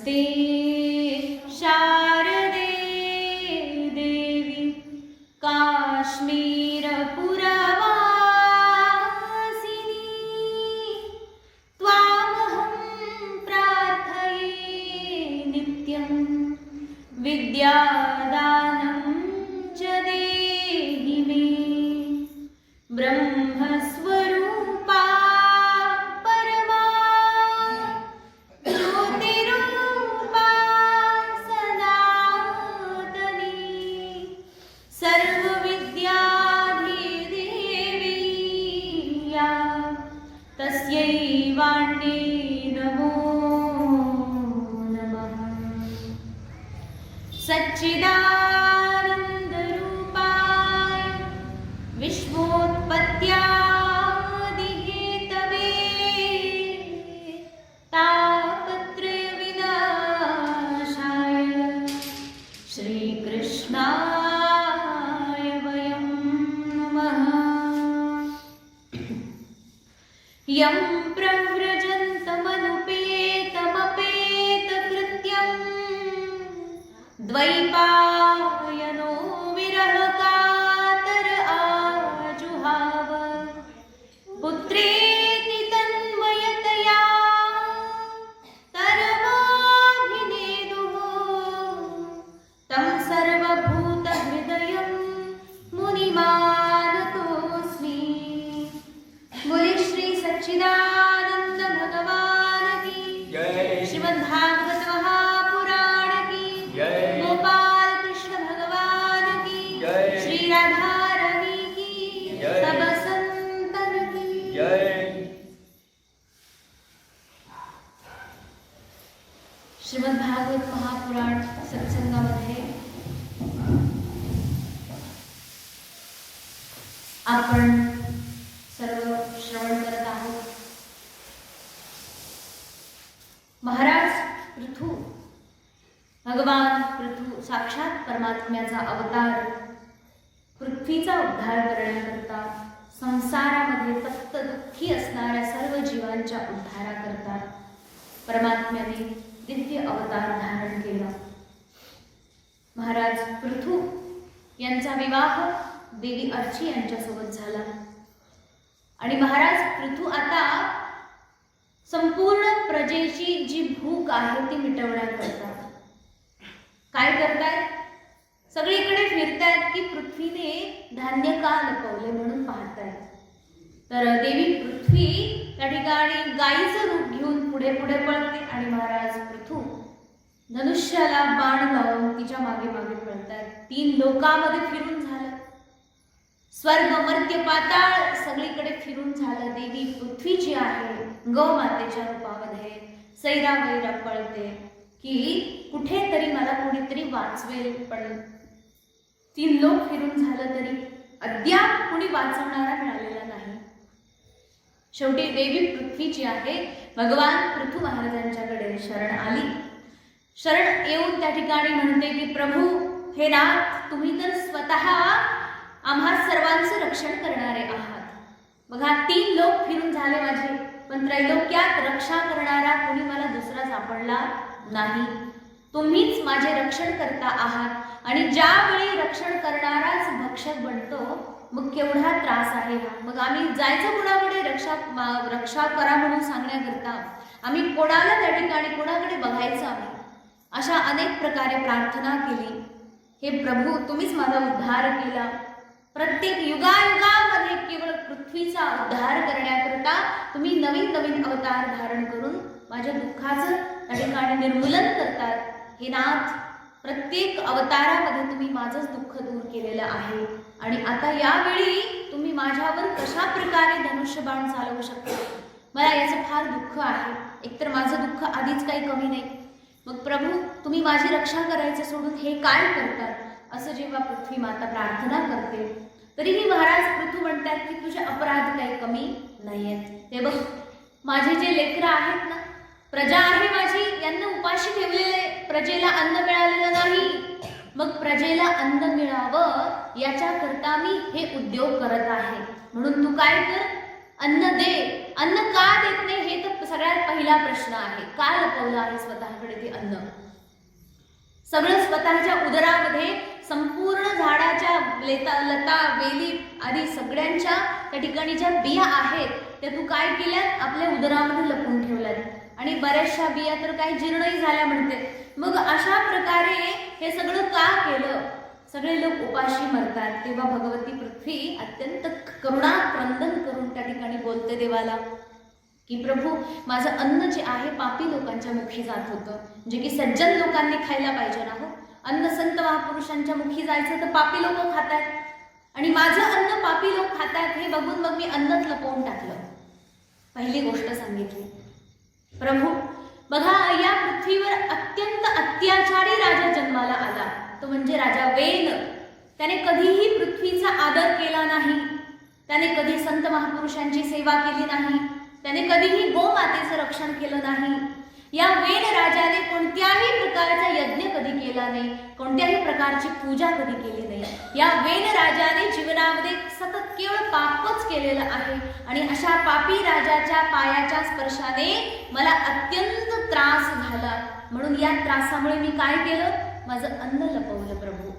नमस्ते शारदे देवी काश्मीरपुरवासिनी त्वामहं प्रार्थये नित्यं विद्यादानं च देहि मे ब्रह्मस्वरूपा परमा ज्योतिरूपा सनातनी सर्वविद्याधिदेवी या तस्यै वाण्यै नमो नमः। सच्चिदानन्दरूपाय विश्वोत्पत्त्यादिहेतवे तापत्रयविनाशाय श्रीकृष्णाय वयं नमः। यं प्रव्रजन्तमनुपेतमपेतकृत्यं द्वैपायनो विरहकातर आजुहाव पुत्रेति तन्मयतया तरवाभिनेदुः तं सर्वभूतहृदयं मुनिमानतोऽस्मि। बोले श्री सच्चिदानंद भगवान की जय। श्रीमद्भागवत महापुराण की जय। गोपाल कृष्ण भगवान की जय। श्री राधा रानी की जय। सब संतन की जय। श्रीमद्भागवत महापुराण सत्संगामध्ये आपण सर्व श्रवण करत आहोत। महाराज पृथू भगवान पृथू साक्षात परमात्म्याचा अवतार पृथ्वीचा उद्धार करण्याकरता संसारामध्ये तप्त दुःखी असणाऱ्या सर्व जीवांच्या उद्धाराकरता परमात्म्याने दिव्य अवतार धारण केला। महाराज पृथू यांचा विवाह देवी अर्ची यांच्यासोबत झाला आणि महाराज पृथू आता संपूर्ण प्रजेची जी भूक आहे ती मिटवण्याकरता काय करतायत? सगळीकडे फिरतायत की पृथ्वीने धान्य का लपवले म्हणून पाहतायत। तर देवी पृथ्वी त्या ठिकाणी गायीचं रूप घेऊन पुढे पुढे पळते आणि महाराज पृथू धनुष्याला बाण लावून तिच्या मागे मागे पळतायत। 3 लोकांमध्ये फिरून झालं, स्वर्ग मर्त्य पाताळ सगळीकडे फिरून झालं। देवी पृथ्वी जी आहे गौमातेच्या रूपामध्ये सैरावैरा पळते की कुठेतरी मला कोणीतरी वाचवेल, पण 3 लोक फिरून झालं तरी अद्याप कुणी वाचवणारा मिळालेला नाही। शेवटी देवी पृथ्वी जी आहे भगवान पृथू महाराजांच्याकडे शरण आली। शरण येऊन त्या ठिकाणी म्हणते की प्रभू हे नाथ, तुम्ही तर स्वतः आम्हा सर्वांचं रक्षण करणारे आहात। बघा 3 लोक फिरून झाले माझे, पण त्रैलोक्यात रक्षा करणारा कोणी मला दुसरा सापडला नाही। तुम्हीच माझे रक्षण करता आहात आणि ज्यावेळी रक्षण करणाराच भक्षक बनतो मग केवढा त्रास आहे हा। मग आम्ही जायचं कोणाकडे रक्षा करा म्हणून सांगण्याकरता, आम्ही कोणाला त्या ठिकाणी कोणाकडे बघायचं आम्ही, अशा अनेक प्रकारे प्रार्थना केली। हे प्रभू, तुम्हीच माझा उद्धार केला। प्रत्येक युगायुगामध्ये केवळ पृथ्वीचा उद्धार करण्याकरता तुम्ही नवीन नवीन अवतार धारण करून माझ्या दुःखाचं त्या ठिकाणी निर्मूलन करतात। हे नाथ, प्रत्येक अवतारामध्ये तुम्ही माझंच दुःख दूर केलेलं आहे आणि आता यावेळी तुम्ही माझ्यावर कशा प्रकारे धनुष्यबाण चालवू शकता? मला याचं फार दुःख आहे। एकतर माझं दुःख आधीच काही कमी नाही, मग प्रभू तुम्ही माझी रक्षा करायचं सोडून हे काय करतात? असं जेव्हा पृथ्वी माता प्रार्थना करते तरीही महाराज पृथू म्हणतात की तुझे अपराध काही कमी नाहीयेत। ते बघ, माझे जे लेकरं आहेत ना, प्रजा आहे माझी, यांना उपाशी ठेवलेले, प्रजेला अन्न मिळालेलं नाही, मग प्रजेला अन्न मिळावं याच्याकरता मी हे उद्योग करत आहे। म्हणून तू काय कर, अन्न दे. अन्न का देत नाही हे तर सगळ्यात पहिला प्रश्न आहे. का लपवलं आहे स्वतःकडे ते अन्न? सगळं स्वतःच्या उदरामध्ये संपूर्ण झाडाच्या लता वेली आदी सगळ्यांच्या त्या ठिकाणी ज्या बिया आहेत त्या तू काय केल्यात? आपल्या उदरामध्ये लपवून ठेवल्यात. आणि बऱ्याचशा बिया तर काही जीर्णही झाल्या म्हणते. मग अशा प्रकारे हे सगळं का केलं? सगळे लोक उपाशी मरतात. तेव्हा भगवती पृथ्वी अत्यंत करुणा क्रंदन करून त्या ठिकाणी बोलते देवाला की प्रभू, माझं अन्न जे आहे पापी लोकांच्या मुखी जात होतं, जे की सज्जन लोकांनी खायला पाहिजे ना. हो, अन्न संत महापुरुषांच्या मुखी जायचं तर पापी लोक खातात आणि माझं अन्न पापी लोक खातात हे बघून मग मी अन्नच लपवून टाकलं. पहिली गोष्ट सांगितली. प्रभू बघा, या पृथ्वीवर अत्यंत अत्याचारी राजा जन्माला आला, तो म्हणजे राजा वेन. त्याने कधीही पृथ्वीचा आदर केला नाही. त्याने कधी संत महापुरुषांची सेवा केली नाही. त्याने कधीही गोमातेचं रक्षण केलं नाही. या वेन राजाने कोणत्याही प्रकारचा यज्ञ कधी केला नाही, कोणत्याही प्रकारची पूजा कधी केली नाही. या वेन राजाने जीवनामध्ये सतत केवळ पापच केलेलं आहे आणि अशा पापी राजाच्या पायाच्या स्पर्शाने मला अत्यंत त्रास झाला. म्हणून या त्रासामुळे मी काय केलं? माझं अन्न लपवलं प्रभू.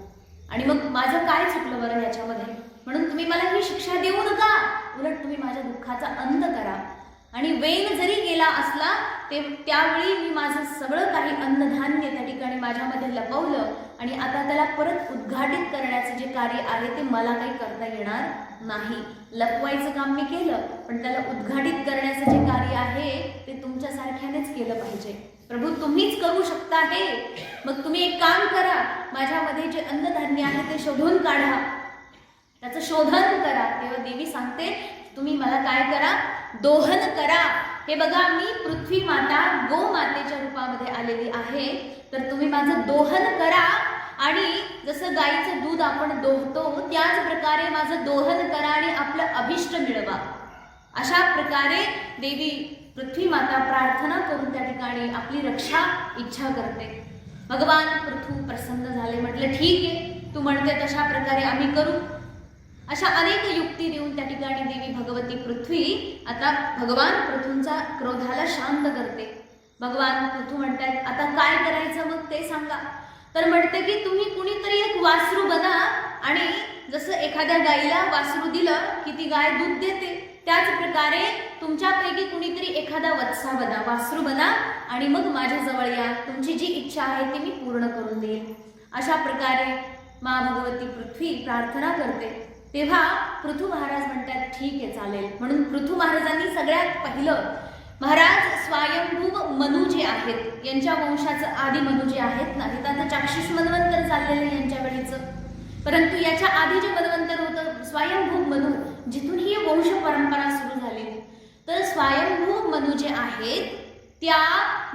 आणि मग माझं काय चुकलं बरं याच्यामध्ये? म्हणून तुम्ही मला ही शिक्षा देऊ नका, उलट तुम्ही माझ्या दुःखाचा अंत करा. आणि वेन जरी गेला असला ते त्यावेळी मी माझं सगळं काही अन्नधान्य त्या ठिकाणी माझ्यामध्ये लपवलं आणि आता त्याला परत उद्घाटित करण्याचं जे कार्य आहे ते मला काही करता येणार नाही. लपवायचं काम मी केलं, पण त्याला उद्घाटित करण्याचं जे कार्य आहे ते तुमच्यासारख्यानेच केलं पाहिजे. प्रभू, तुम्हीच करू शकता हे. मग तुम्ही एक काम करा, माझ्यामध्ये जे अन्नधान्य आहे ते शोधून काढा, त्याचं शोधन करा. तेव्हा देवी सांगते, तुम्ही मला काय करा? दोहन करा. हे बघा, मी पृथ्वी माता गोमातेच्या रूपामध्ये आलेली आहे, तर तुम्ही माझं दोहन करा. आणि जसं गाईचं दूध आपण दोहतो त्याच प्रकारे माझं दोहन करा आणि आपलं अभिष्ट मिळवा. अशा प्रकारे देवी पृथ्वी माता प्रार्थना करून त्या ठिकाणी आपली रक्षा इच्छा करते. भगवान पृथ्वी प्रसन्न झाले. म्हटलं ठीक आहे, तू म्हणते तशा प्रकारे आम्ही करू. अशा अनेक युक्ती देऊन त्या ठिकाणी देवी भगवती पृथ्वी आता भगवान पृथ्वींचा क्रोधाला शांत करते. भगवान पृथ्वी म्हणतात, आता काय करायचं मग ते सांगा. तर म्हणते की तुम्ही कुणीतरी एक वासरू बना आणि जसं एखाद्या गाईला वासरू दिलं की ती गाय दूध देते, त्याच प्रकारे तुमच्यापैकी कुणीतरी एखादा वत्सा बना, वासरू बना आणि मग माझ्या जवळ या. तुमची जी इच्छा आहे ती मी पूर्ण करून देईन. अशा प्रकारे मा भगवती पृथ्वी प्रार्थना करते. तेव्हा पृथू महाराज म्हणतात ठीक आहे, चालेल. म्हणून पृथू महाराजांनी सगळ्यात पहिलं महाराज स्वयंभू मनु जे आहेत यांच्या वंशाचं आदी मनु जे आहेत ना, हे आता चाक्षुष मन्वंतर चाललेलं यांच्या वेळीचं, परंतु याच्या आधी जे मन्वंतर होतं स्वयंभू मनु, जिथून ही वंश परंपरा सुरू झाली. तर स्वयंभू मनु जे आहेत त्या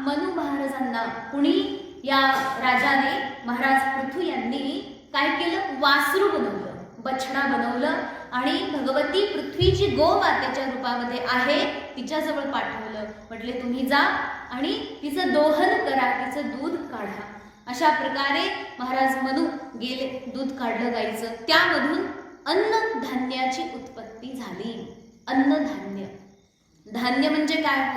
मनु महाराजांना कुणी या राजाने महाराज पृथू यांनी काय केलं? वासरू बनवलं, बछडा बनवलं आणि भगवती पृथ्वी जी गोमातेच्या रूपामध्ये आहे तिच्याजवळ पाठवलं. म्हटले तुम्ही जा आणि तिचं दोहन करा, तिचं दूध काढा. अशा प्रकारे महाराज मनु गेले, दूध काढलं गाईचं. त्यामधून अन्नधान्याची उत्पत्ती झाली. अन्नधान्य, धान्य म्हणजे काय?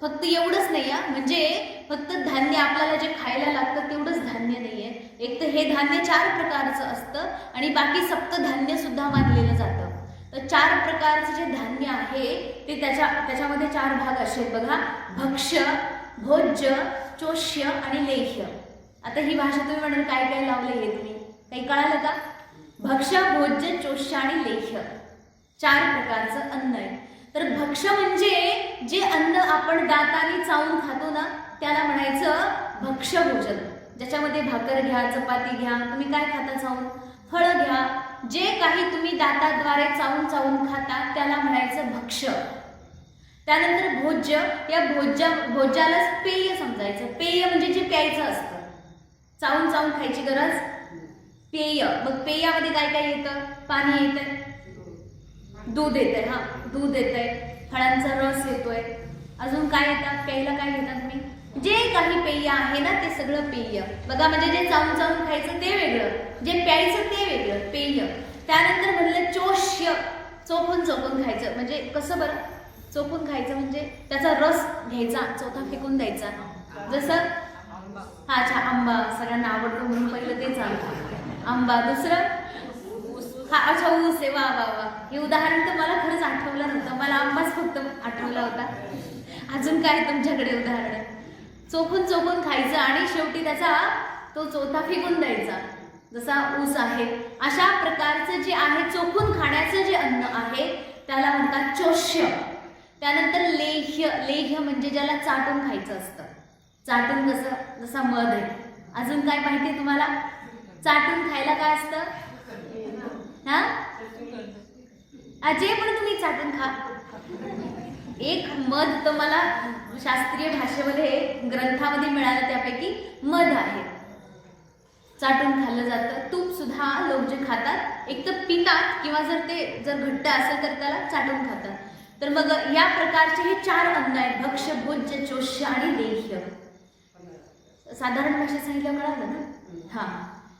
फक्त एवढंच नाही आहे, म्हणजे फक्त धान्य आपल्याला जे खायला लागतं तेवढंच धान्य नाही आहे. एक तर हे धान्य 4 प्रकारचं असतं आणि बाकी सप्तधान्य सुद्धा मानलेलं जातं. तर 4 प्रकारचं जे धान्य आहे ते त्याच्यामध्ये 4 भाग असे बघा: भक्ष्य, भोज्य, चोष्य आणि लेह्य. आता ही भाषा तुम्ही म्हणाल काय काय लावले हे तुम्ही काही कळालं का? भक्ष्य, भोज्य, चोष्य आणि लेह्य 4 प्रकारचं अन्न आहे. तर भक्ष्य म्हणजे जे अन्न आपण दाताने चावून खातो ना त्याला म्हणायचं भक्ष्य भोजन. ज्याच्यामध्ये भाकर घ्या, चपाती घ्या, तुम्ही काय खाता चावून, फळं घ्या, जे काही तुम्ही दाताद्वारे चावून चावून खाता त्याला म्हणायचं भक्ष्य. त्यानंतर भोज्य, या भोज्यालाच पेय समजायचं. पेय म्हणजे जे प्यायचं असतं, चावून चावून खायची गरज, पेय. मग पेयामध्ये काय काय येतं? पाणी येतंय, दूध येतंय, हा दूध येतंय, फळांचा रस येतोय, अजून काय येतात प्यायला? काय घेतात तुम्ही? जे काही पेय आहे ना ते सगळं पेय. बघा, म्हणजे जे चावून चावून खायचं ते वेगळं, जे प्यायचं ते वेगळं, पेय. त्यानंतर म्हणलं चोष्य. चोखून चोखून खायचं. म्हणजे कसं बरं चोखून खायचं? म्हणजे त्याचा रस घ्यायचा, चोथा फेकून द्यायचा. जसं हा अच्छा आंबा सगळ्यांना आवडतो म्हणून पहिलं तेच आणतो आंबा. दुसरं हा अच्छा ऊस आहे. वा वा वा, हे उदाहरण तर मला खरंच आठवलं नव्हतं. मला आंबाच फक्त आठवला होता. अजून काय तुमच्याकडे उदाहरण? चोखून चोखून खायचं आणि शेवटी त्याचा तो चोथा फेकून द्यायचा, जसा ऊस आहे. अशा प्रकारचं जे आहे चोखून खाण्याचं जे अन्न आहे त्याला म्हणतात चोष्य. त्यानंतर लेह्य. लेह्य म्हणजे ज्याला चाटून खायचं असतं. चाटून कसं? जसा मध आहे. अजून काय माहिती आहे तुम्हाला? चाटून खायला काय असतं? हा जे पण तुम्ही चाटून खा. एक मध तर मला शास्त्रीय भाषेमध्ये ग्रंथामध्ये मिळालं, त्यापैकी मध आहे. चाटून खाल्लं जातं. तूप सुद्धा लोक जे खातात एक तर पितात किंवा जर घट्ट असेल तर त्याला चाटून खातात. तर मग या प्रकारचे हे 4 अन्न आहेत: भक्ष्य, भोज्य, चोष्य आणि लेह्य. साधारण भाषेत सांगितलं कळालं ना? हा.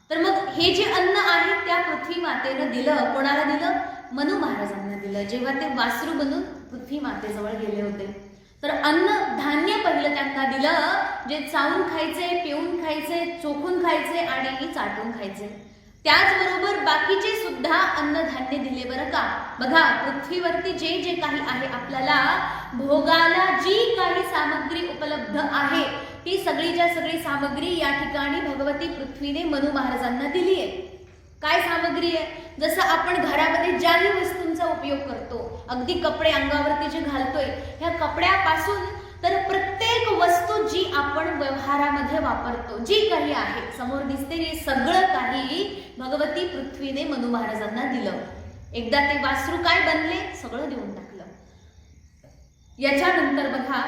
तर मग हे जे अन्न आहे त्या पृथ्वी मातेनं दिलं. कोणाला दिलं? मनू महाराजांना दिलं, जेव्हा ते वासरू बनून पृथ्वी मातेजवळ गेले होते. तर अन्न धान्य पहिलं त्यांना दिलं, जे चावून खायचे, पिऊन खायचे, चोखून खायचे आणि चाटून खायचे. त्याचबरोबर बाकीचे सुद्धा अन्नधान्य दिले बरं का. बघा, पृथ्वीवरती जे जे काही आहे, आपल्याला भोगाला जी काही सामग्री उपलब्ध आहे ती सगळीच्या सगळी सामग्री या ठिकाणी भगवती पृथ्वीने मनू महाराजांना दिली आहे. काय सामग्री आहे? जसं आपण घरामध्ये ज्याही वस्तूंचा उपयोग करतो, अगदी कपडे अंगावरती जे घालतोय, ह्या कपड्यापासून तर प्रत्येक वस्तू जी आपण व्यवहारामध्ये वापरतो, जी काही आहे समोर दिसते, हे सगळं काही भगवती पृथ्वीने मनू महाराजांना दिलं. एकदा ते वासरू काय बनले? सगळं देऊन टाकलं. याच्यानंतर बघा,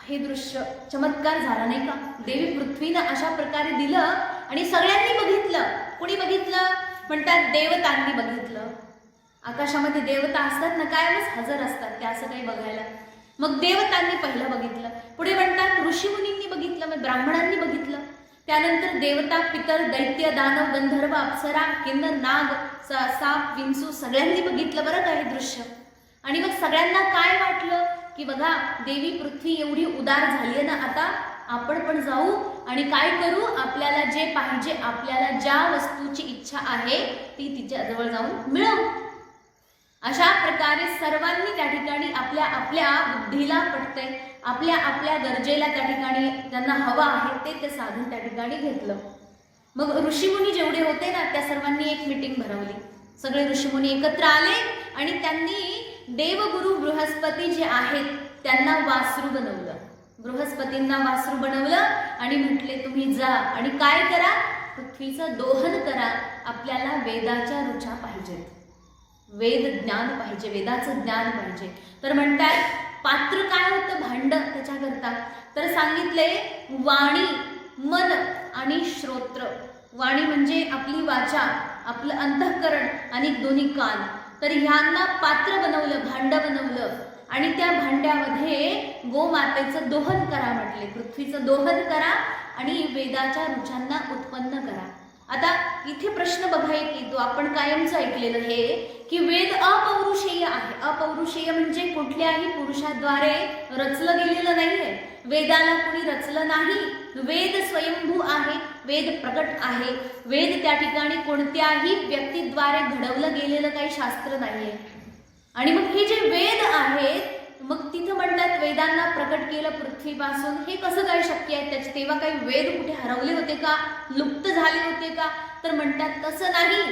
हे दृश्य चमत्कार झाला नाही का? देवी पृथ्वीनं अशा प्रकारे दिलं आणि सगळ्यांनी बघितलं. कोणी बघितलं? म्हणतात देवतांनी बघितलं. आकाशामध्ये देवता असतात ना, कायमच हजर असतात ते, असं काही बघायला. मग देवतांनी पहिलं बघितलं. पुढे म्हणतात ऋषीमुनींनी बघितलं, मग ब्राह्मणांनी बघितलं. त्यानंतर देवता, पितर, दैत्य, दानव, गंधर्व, अप्सरा, किन्नर, नाग, साप, विंचू सगळ्यांनी बघितलं बरं का हे दृश्य. आणि मग सगळ्यांना काय वाटलं की बघा, देवी पृथ्वी एवढी उदार झाली आहे ना, आता आपण पण जाऊ आणि काय करू, आपल्याला जे पाहिजे, आपल्याला ज्या वस्तूची इच्छा आहे ती तिच्या जवळ जाऊन मिळवू. अशा प्रकारे सर्वांनी त्या ठिकाणी आपल्या आपल्या बुद्धीला पटतंय, आपल्या आपल्या गरजेला त्या ठिकाणी त्यांना हवा आहे ते साधन त्या ठिकाणी घेतलं. मग ऋषीमुनी जेवढे होते ना, त्या सर्वांनी एक मीटिंग भरवली. सगळे ऋषीमुनी एकत्र आले आणि त्यांनी देवगुरु बृहस्पती जे आहेत त्यांना वासरू बनवलं. बृहस्पतींना वासरू बनवलं आणि म्हटले, तुम्ही जा आणि काय करा, पृथ्वीचं दोहन करा. आपल्याला वेदाच्या ऋचा पाहिजेत, वेद ज्ञान पाहिजे, वेदाचं ज्ञान पाहिजे. तर म्हणतात पात्र काय होतं? भांड त्याच्याकरता. तर सांगितले वाणी, मन आणि श्रोत्र. वाणी म्हणजे आपली वाचा, आपलं अंतःकरण आणि दोन्ही कान. तर ह्यांना पात्र बनवलं, भांड बनवलं आणि त्या भांड्यामध्ये गोमातेचं दोहन करा म्हटले. पृथ्वीचं दोहन करा आणि वेदाच्या ऋचांना उत्पन्न करा. आता इथे प्रश्न बघा एक येतो, आपण कायमचं ऐकलेलं हे की वेद अपौरुषेय आहे. अपौरुषेय म्हणजे कुठल्याही पुरुषाद्वारे रचलं गेलेलं नाहीये. वेदाला कोणी रचलं नाही. वेद स्वयंभू आहे, वेद प्रकट आहे. वेद त्या ठिकाणी कोणत्याही व्यक्तीद्वारे घडवलं गेलेलं काही शास्त्र नाहीये. आणि मग हे जे वेद आहेत, मग तिथं म्हणतात वेदांना प्रकट केलं पृथ्वीपासून. हे कसं काय शक्य आहे? त्याचे तेव्हा काही वेद कुठे हरवले होते का? लुप्त झाले होते का? तर म्हणतात तसं नाही.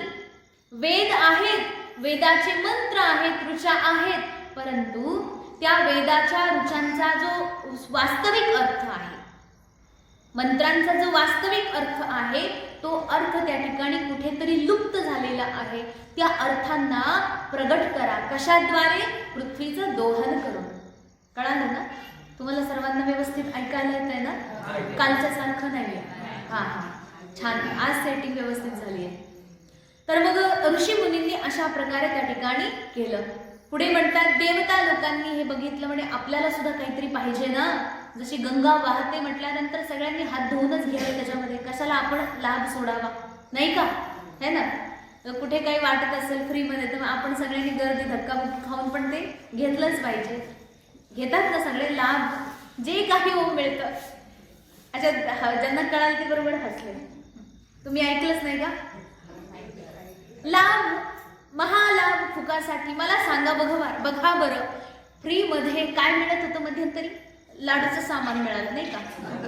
वेद आहेत, वेदाचे मंत्र आहेत, ऋचा आहेत, परंतु त्या वेदाच्या ऋचांचा जो वास्तविक अर्थ आहे, मंत्रांचा जो वास्तविक अर्थ आहे, तो अर्थ त्या ठिकाणी कुठेतरी लुप्त झालेला आहे. त्या अर्थांना प्रगट करा. कशाद्वारे? पृथ्वीचं दोहन करून. कळालं ना तुम्हाला? सर्वांना व्यवस्थित ऐकायला येत आहे ना? कालच्या सारखं नाहीये. हा छान, आज सेटिंग व्यवस्थित झाली आहे. तर मग ऋषी मुनींनी अशा प्रकारे त्या ठिकाणी केलं. पुढे म्हणतात देवता लोकांनी हे बघितलं, म्हणजे आपल्याला सुद्धा काहीतरी पाहिजे ना. जशी गंगा वाहते म्हटल्यानंतर सगळ्यांनी हात धुवूनच घ्यावे त्याच्यामध्ये, कशाला आपण लाभ सोडावा, नाही का? है ना? कुठे काही वाटत असेल फ्रीमध्ये तर आपण सगळ्यांनी गर्दी धक्काबुक्की खाऊन पण ते घेतलंच पाहिजे. घेतात ना सगळे लाभ जे काही होऊन मिळतं. अच्छा, ज्यांना कळाल ते बरोबर हसले. तुम्ही ऐकलंच नाही का? लाभ, महालाभ फुकासाठी. मला सांगा बघा बरं, फ्रीमध्ये काय मिळत होतं मध्यंतरी? लाडूचं सामान मिळालं नाही का?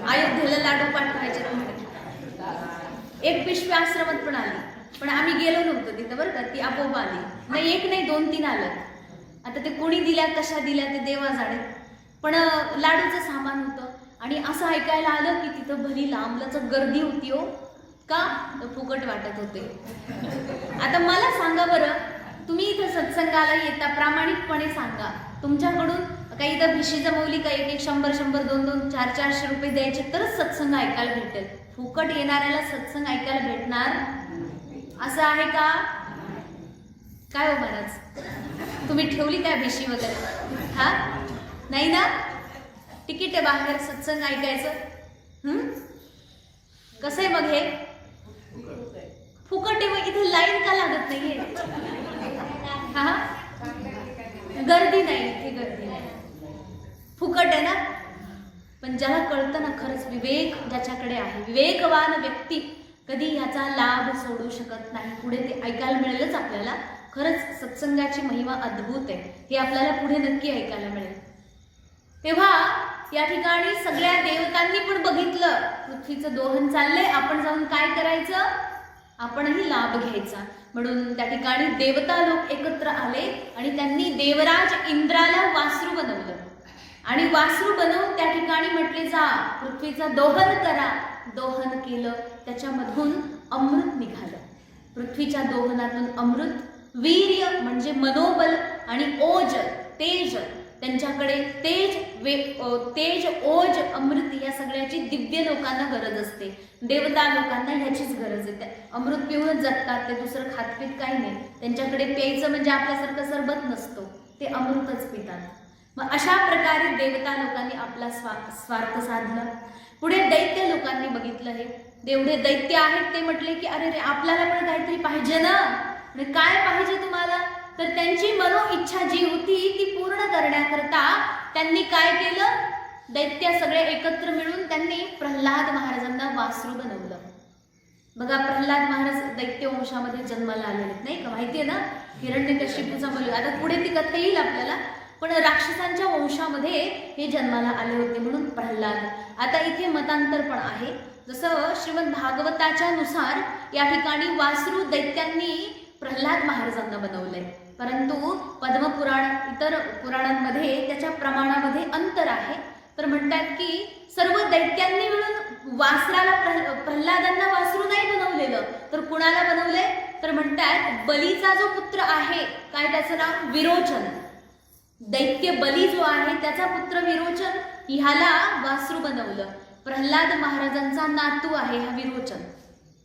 अयोध्येला लाडू पाठवायचे तुम्ही. एक पिशवी आश्रमात पण आली, पण आम्ही गेलो नव्हतो तिथं बरं का. ती आपोआप आली. नाही, एक नाही 2-3 आलं. आता ते कोणी दिल्या कशा दिल्या ते देवा जाणे, पण लाडूचं सामान होतं. आणि असं ऐकायला आलं की तिथं भली लांबलचक गर्दी होती हो. का? फुकट वाटत होते. आता मला सांगा बरं, तुम्ही इथं सत्संगाला येता, प्रामाणिकपणे सांगा, तुमच्याकडून काही इथं भिशी जमवली का? एक 100-100, 200, 400 रुपये द्यायचे तरच सत्संग ऐकायला भेटेल. फुकट येणाऱ्याला सत्संग ऐकायला भेटणार असं आहे का? काय हो महाराज, तुम्ही ठेवली काय भिशी वगैरे? हा, नाही ना? तिकीट आहे बाहेर सत्संग ऐकायचं. कसं आहे मग हे? फुकट आहे. मग इथे लाईन का लागत नाहीये? हा, गर्दी नाही इथे, गर्दी नाही. फुकट आहे ना? पण ज्याला कळतं ना खरंच, विवेक ज्याच्याकडे आहे, विवेकवान व्यक्ती कधी याचा लाभ सोडू शकत नाही. पुढे ते ऐकायला मिळेलच आपल्याला. खरंच सत्संगाची महिमा अद्भुत आहे, हे आपल्याला पुढे नक्की ऐकायला मिळेल. तेव्हा या ठिकाणी सगळ्या देवतांनी पण बघितलं पृथ्वीचं दोहन चाललंय, आपण जाऊन काय करायचं? आपणही लाभ घ्यायचा. म्हणून त्या ठिकाणी देवता लोक एकत्र आले आणि त्यांनी देवराज इंद्राला वासरू बनवलं. आणि वासरू बनवून त्या ठिकाणी म्हटले, जा पृथ्वीचं दोहन करा. दोहन केलं, त्याच्यामधून अमृत निघालं. पृथ्वीच्या दोहनातून अमृत, वीर्य म्हणजे मनोबल, आणि ओज तेज, त्यांच्याकडे तेज, ओज, अमृत या सगळ्याची दिव्य लोकांना गरज असते. देवता लोकांना ह्याचीच गरज आहे. अमृत पिऊनच जगतात ते, दुसरं खातपीत काही नाही. त्यांच्याकडे प्यायचं म्हणजे आपल्यासारखं सरबत नसतो, ते अमृतच पितात. मग अशा प्रकारे देवता लोकांनी आपला स्वार्थ साधला. पुढे दैत्य लोकांनी बघितलं हे, जेवढे दैत्य आहेत ते म्हटले की अरे रे, आपल्याला पण काहीतरी पाहिजे ना. काय पाहिजे तुम्हाला? तर त्यांची मनोइच्छा जी होती ती पूर्ण करण्याकरता त्यांनी काय केलं? दैत्य सगळे एकत्र मिळून त्यांनी प्रल्हाद महाराजांना वासरू बनवलं. बघा, प्रल्हाद महाराज दैत्य वंशामध्ये जन्माला आलेले नाही का? माहितीये ना, हिरण्यकश्यपूचा मुलगा. आता पुढे ती कथा येईल आपल्याला, पण राक्षसांच्या वंशामध्ये हे जन्माला आले होते म्हणून प्रल्हाद. आता इथे मतांतर पण आहे. जसं श्रीमद भागवताच्या नुसार या ठिकाणी वासरू दैत्यांनी प्रल्हाद महाराजांना बनवलंय, परंतु पद्मपुराण इतर पुराणांमध्ये त्याच्या प्रमाणामध्ये अंतर आहे. तर म्हणतात की सर्व दैत्यांनी मिळून वासराला प्रल्हादांना वासरू नाही बनवलेलं, तर कुणाला बनवलंय? तर म्हणतात बलीचा जो पुत्र आहे, काय त्याचं नाव? विरोचन. दैत्य बली जो आहे त्याचा पुत्र विरोचन, ह्याला वासरू बनवलं. प्रल्हाद महाराजांचा नातू आहे हा विरोचन.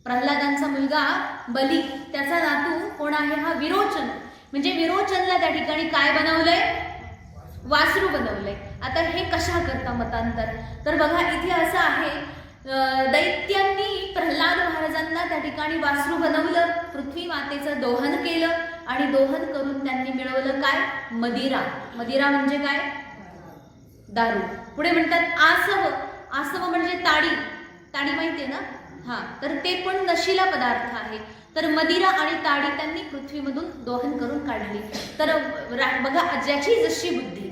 प्रल्हादांचा मुलगा बली, त्याचा नातू कोण आहे? हा विरोचन. म्हणजे विरोचनला त्या ठिकाणी काय बनवलंय? वासरू बनवलंय. आता हे कशा करता मतांतर? तर बघा, इथे असं आहे, दैत्यांनी प्रल्हाद महाराजांना त्या ठिकाणी वासरू बनवलं, पृथ्वी मातेचं दोहन केलं, आणि दोहन करून त्यांनी मिळवलं काय? मदिरा. मदिरा म्हणजे काय? दारू. पुढे म्हणतात आसव. आसव म्हणजे ताडी. ताडी माहितीये ना? हा, तर ते पण नशिला पदार्थ आहे. तर मदिरा आणि ताडी त्यांनी पृथ्वीमधून दोहन करून काढली. तर बघा, ज्याची जशी बुद्धी,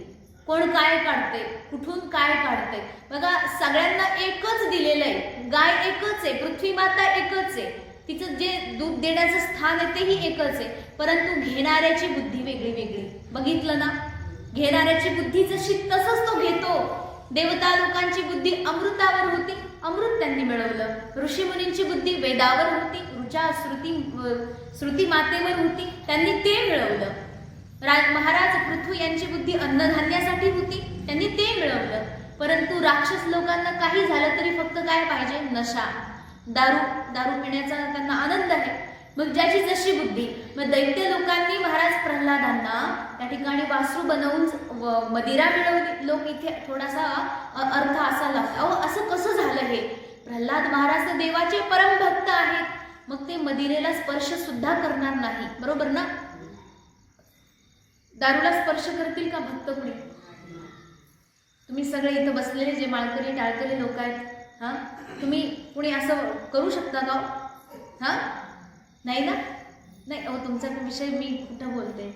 कोण काय काढते, कुठून काय काढते. बघा, सगळ्यांना एकच दिलेलं आहे. गाय एकच आहे, पृथ्वी माता एकच आहे, तिचं जे दूध देण्याचं स्थान आहे तेही एकच आहे, परंतु घेणाऱ्याची बुद्धी वेगळी वेगळी. बघितलं ना, घेणाऱ्याची बुद्धी जशी तसंच तो घेतो. देवता लोकांची बुद्धी अमृतावर होती, अमृत त्यांनी मिळवलं. ऋषीमुनींची बुद्धी वेदावर होती, ऋचा श्रुती मातेवर होती, त्यांनी ते मिळवलं. महाराज पृथ्वी यांची बुद्धी अन्नधान्यासाठी होती, त्यांनी ते मिळवलं. परंतु राक्षस लोकांना काही झालं तरी फक्त काय पाहिजे? नशा, दारू पिण्याचा त्यांना आनंद आहे. मग ज्याची जशी बुद्धी. मग दैत्य लोकांनी महाराज प्रल्हादांना त्या ठिकाणी वासरू बनवून मदिरा मिळवली. लोक इथे थोडासा अर्थ असा लागतो, अहो असं कसं झालं हे? प्रल्हाद महाराज देवाचे परमभक्त आहेत, मग ते मदिरेला स्पर्श सुद्धा करणार नाही, बरोबर ना? दारूला स्पर्श करतील का भक्त कुणी? तुम्ही सगळे इथं बसलेले जे माळकरी टाळकरी लोक आहेत, हा, तुम्ही कुणी असं करू शकता का? हा, नाही ना? नाही, तुमचा विषय मी कुठं बोलते.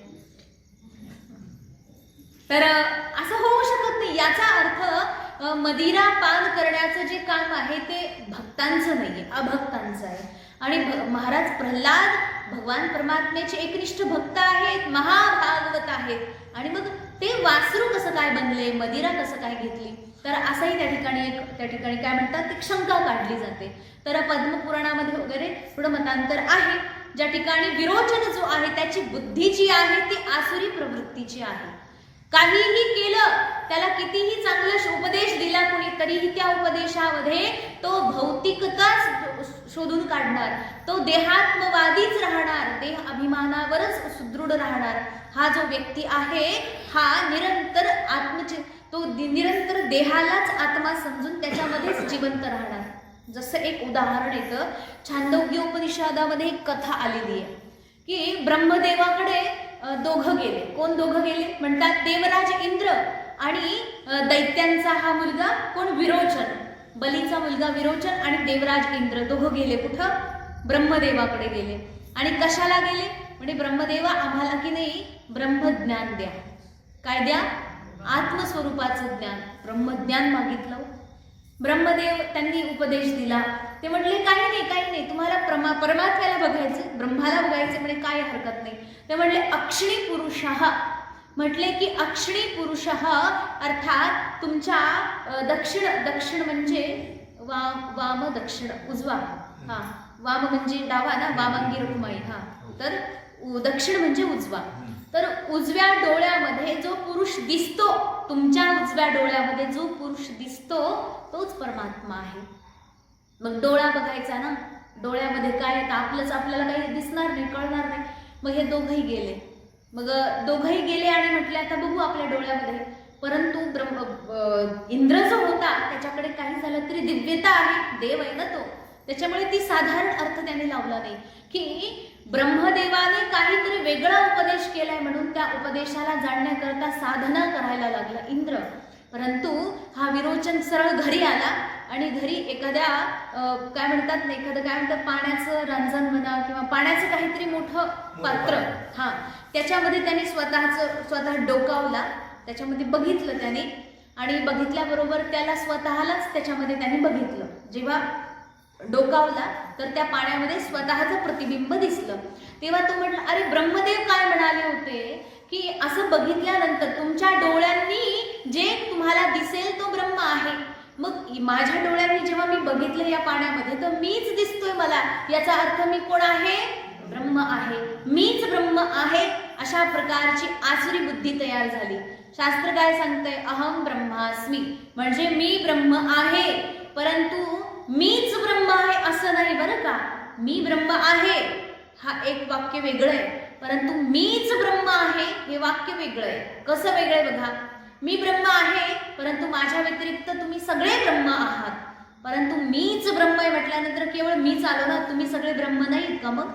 तर असं होऊ शकत नाही. याचा अर्थ मदिरा पान करण्याचं जे काम आहे ते भक्तांचं नाहीये, अभक्तांचं आहे. आणि महाराज प्रल्हाद भगवान परमात्म्याचे एकनिष्ठ भक्त आहेत, महाभागवत आहेत. आणि मग ते वासरू कसं काय बनले, मदिरा कसं काय घेतली? तर असंही त्या ठिकाणी काय म्हणतात, ती शंका काढली जाते. तर पद्मपुराणामध्ये वगैरे थोडं मतांतर आहे, ज्या ठिकाणी विरोचन जो आहे त्याची बुद्धी जी आहे ती आसुरी प्रवृत्तीची आहे. काहीही केलं, त्याला कितीही चांगला उपदेश दिला कोणी, तरीही त्या उपदेशामध्ये तो भौतिकताच शोधून काढणार, तो देहात्मवादीच राहणार, देह अभिमानावरच सुदृढ राहणार. हा जो व्यक्ती आहे हा निरंतर तो निरंतर देहालाच आत्मा समजून त्याच्यामध्येच जिवंत राहणार. जसं एक उदाहरण येतं, छांदोग्य उपनिषदामध्ये एक कथा आलेली आहे की ब्रह्मदेवाकडे दोघं गेले. कोण दोघं गेले? म्हणतात देवराज इंद्र आणि दैत्यांचा हा मुलगा कोण, विरोचन. बलीचा मुलगा विरोचन आणि देवराज इंद्र दोघं गेले कुठं? ब्रह्मदेवाकडे गेले. आणि कशाला गेले? म्हणजे ब्रह्मदेवा आम्हाला की नाही ब्रह्मज्ञान द्या. काय द्या? आत्मस्वरूपाचं ज्ञान, ब्रह्मज्ञान मागितलं. ब्रह्मदेव त्यांनी उपदेश दिला. ते म्हटले काही नाही, तुम्हाला परमात्म्याला बघायचं, ब्रह्माला बघायचं, म्हणजे काय हरकत नाही. ते म्हटले अक्षिणी पुरुषः, म्हटले की अक्षिणी पुरुषः अर्थात तुमच्या दक्षिण म्हणजे वाम दक्षिण उजवा, हा, वाम म्हणजे डावा ना, वामांगी रुक्माई, हा, तर दक्षिण म्हणजे उजवा. तर उजव्या डोळ्यामध्ये जो पुरुष दिसतो, तुमच्या उजव्या डोळ्यामध्ये जो पुरुष दिसतो तोच परमात्मा आहे. मग डोळा बघायचा ना, डोळ्यामध्ये काय आहे आपलंच आपल्याला काही दिसणार नाही, कळणार नाही. मग हे दोघंही गेले. मग दोघंही गेले आणि म्हटले आता बघू आपल्या डोळ्यामध्ये. परंतु इंद्र जो होता त्याच्याकडे काही झालं तरी दिव्यता आहे, देव आहे ना तो, त्याच्यामुळे ती साधारण अर्थ त्याने लावला नाही की ब्रह्मदेवाने काहीतरी वेगळा उपदेश केलाय म्हणून त्या उपदेशाला जाणण्याकरता साधना करायला लागला इंद्र. परंतु हा विरोचन सरळ घरी आला आणि घरी एखाद्या काय म्हणतात ना, एखादं काय म्हणतात पाण्याचं रांजण म्हणा किंवा पाण्याचं काहीतरी मोठं पात्र, हा, त्याच्यामध्ये त्याने स्वतः डोकावला, त्याच्यामध्ये बघितलं त्याने. आणि बघितल्याबरोबर त्याला स्वतःलाच त्याच्यामध्ये त्याने बघितलं. जेव्हा डोकावला तर त्या पाण्यामध्ये स्वतःचं प्रतिबिंब दिसलं. तेव्हा तो म्हटला अरे ब्रह्मदेव काय म्हणाले होते की असं बघितल्यानंतर तुमच्या डोळ्यांनी जे तुम्हाला दिसेल तो ब्रह्म आहे. मग माझ्या डोळ्यांनी जेव्हा मी बघितलं या पाण्यामध्ये तर मीच दिसतोय मला, याचा अर्थ मी कोण आहे? ब्रह्म आहे, मीच ब्रह्म आहे. अशा प्रकारची आसुरी बुद्धी तयार झाली. शास्त्र काय सांगतंय? अहम ब्रह्मास्मी, म्हणजे मी ब्रह्म आहे. परंतु मीच ब्रह्म आहे असं नाही बरं का. मी ब्रह्म आहे हा एक वाक्य वेगळं आहे, परंतु मीच ब्रह्म आहे हे वाक्य वेगळं आहे. कसं वेगळं आहे बघा. मी ब्रह्म आहे परंतु माझ्या व्यतिरिक्त तुम्ही सगळे ब्रह्म आहात. परंतु मीच ब्रह्म आहे म्हटल्यानंतर केवळ मीच आलो ना, तुम्ही सगळे ब्रह्म नाहीत का मग?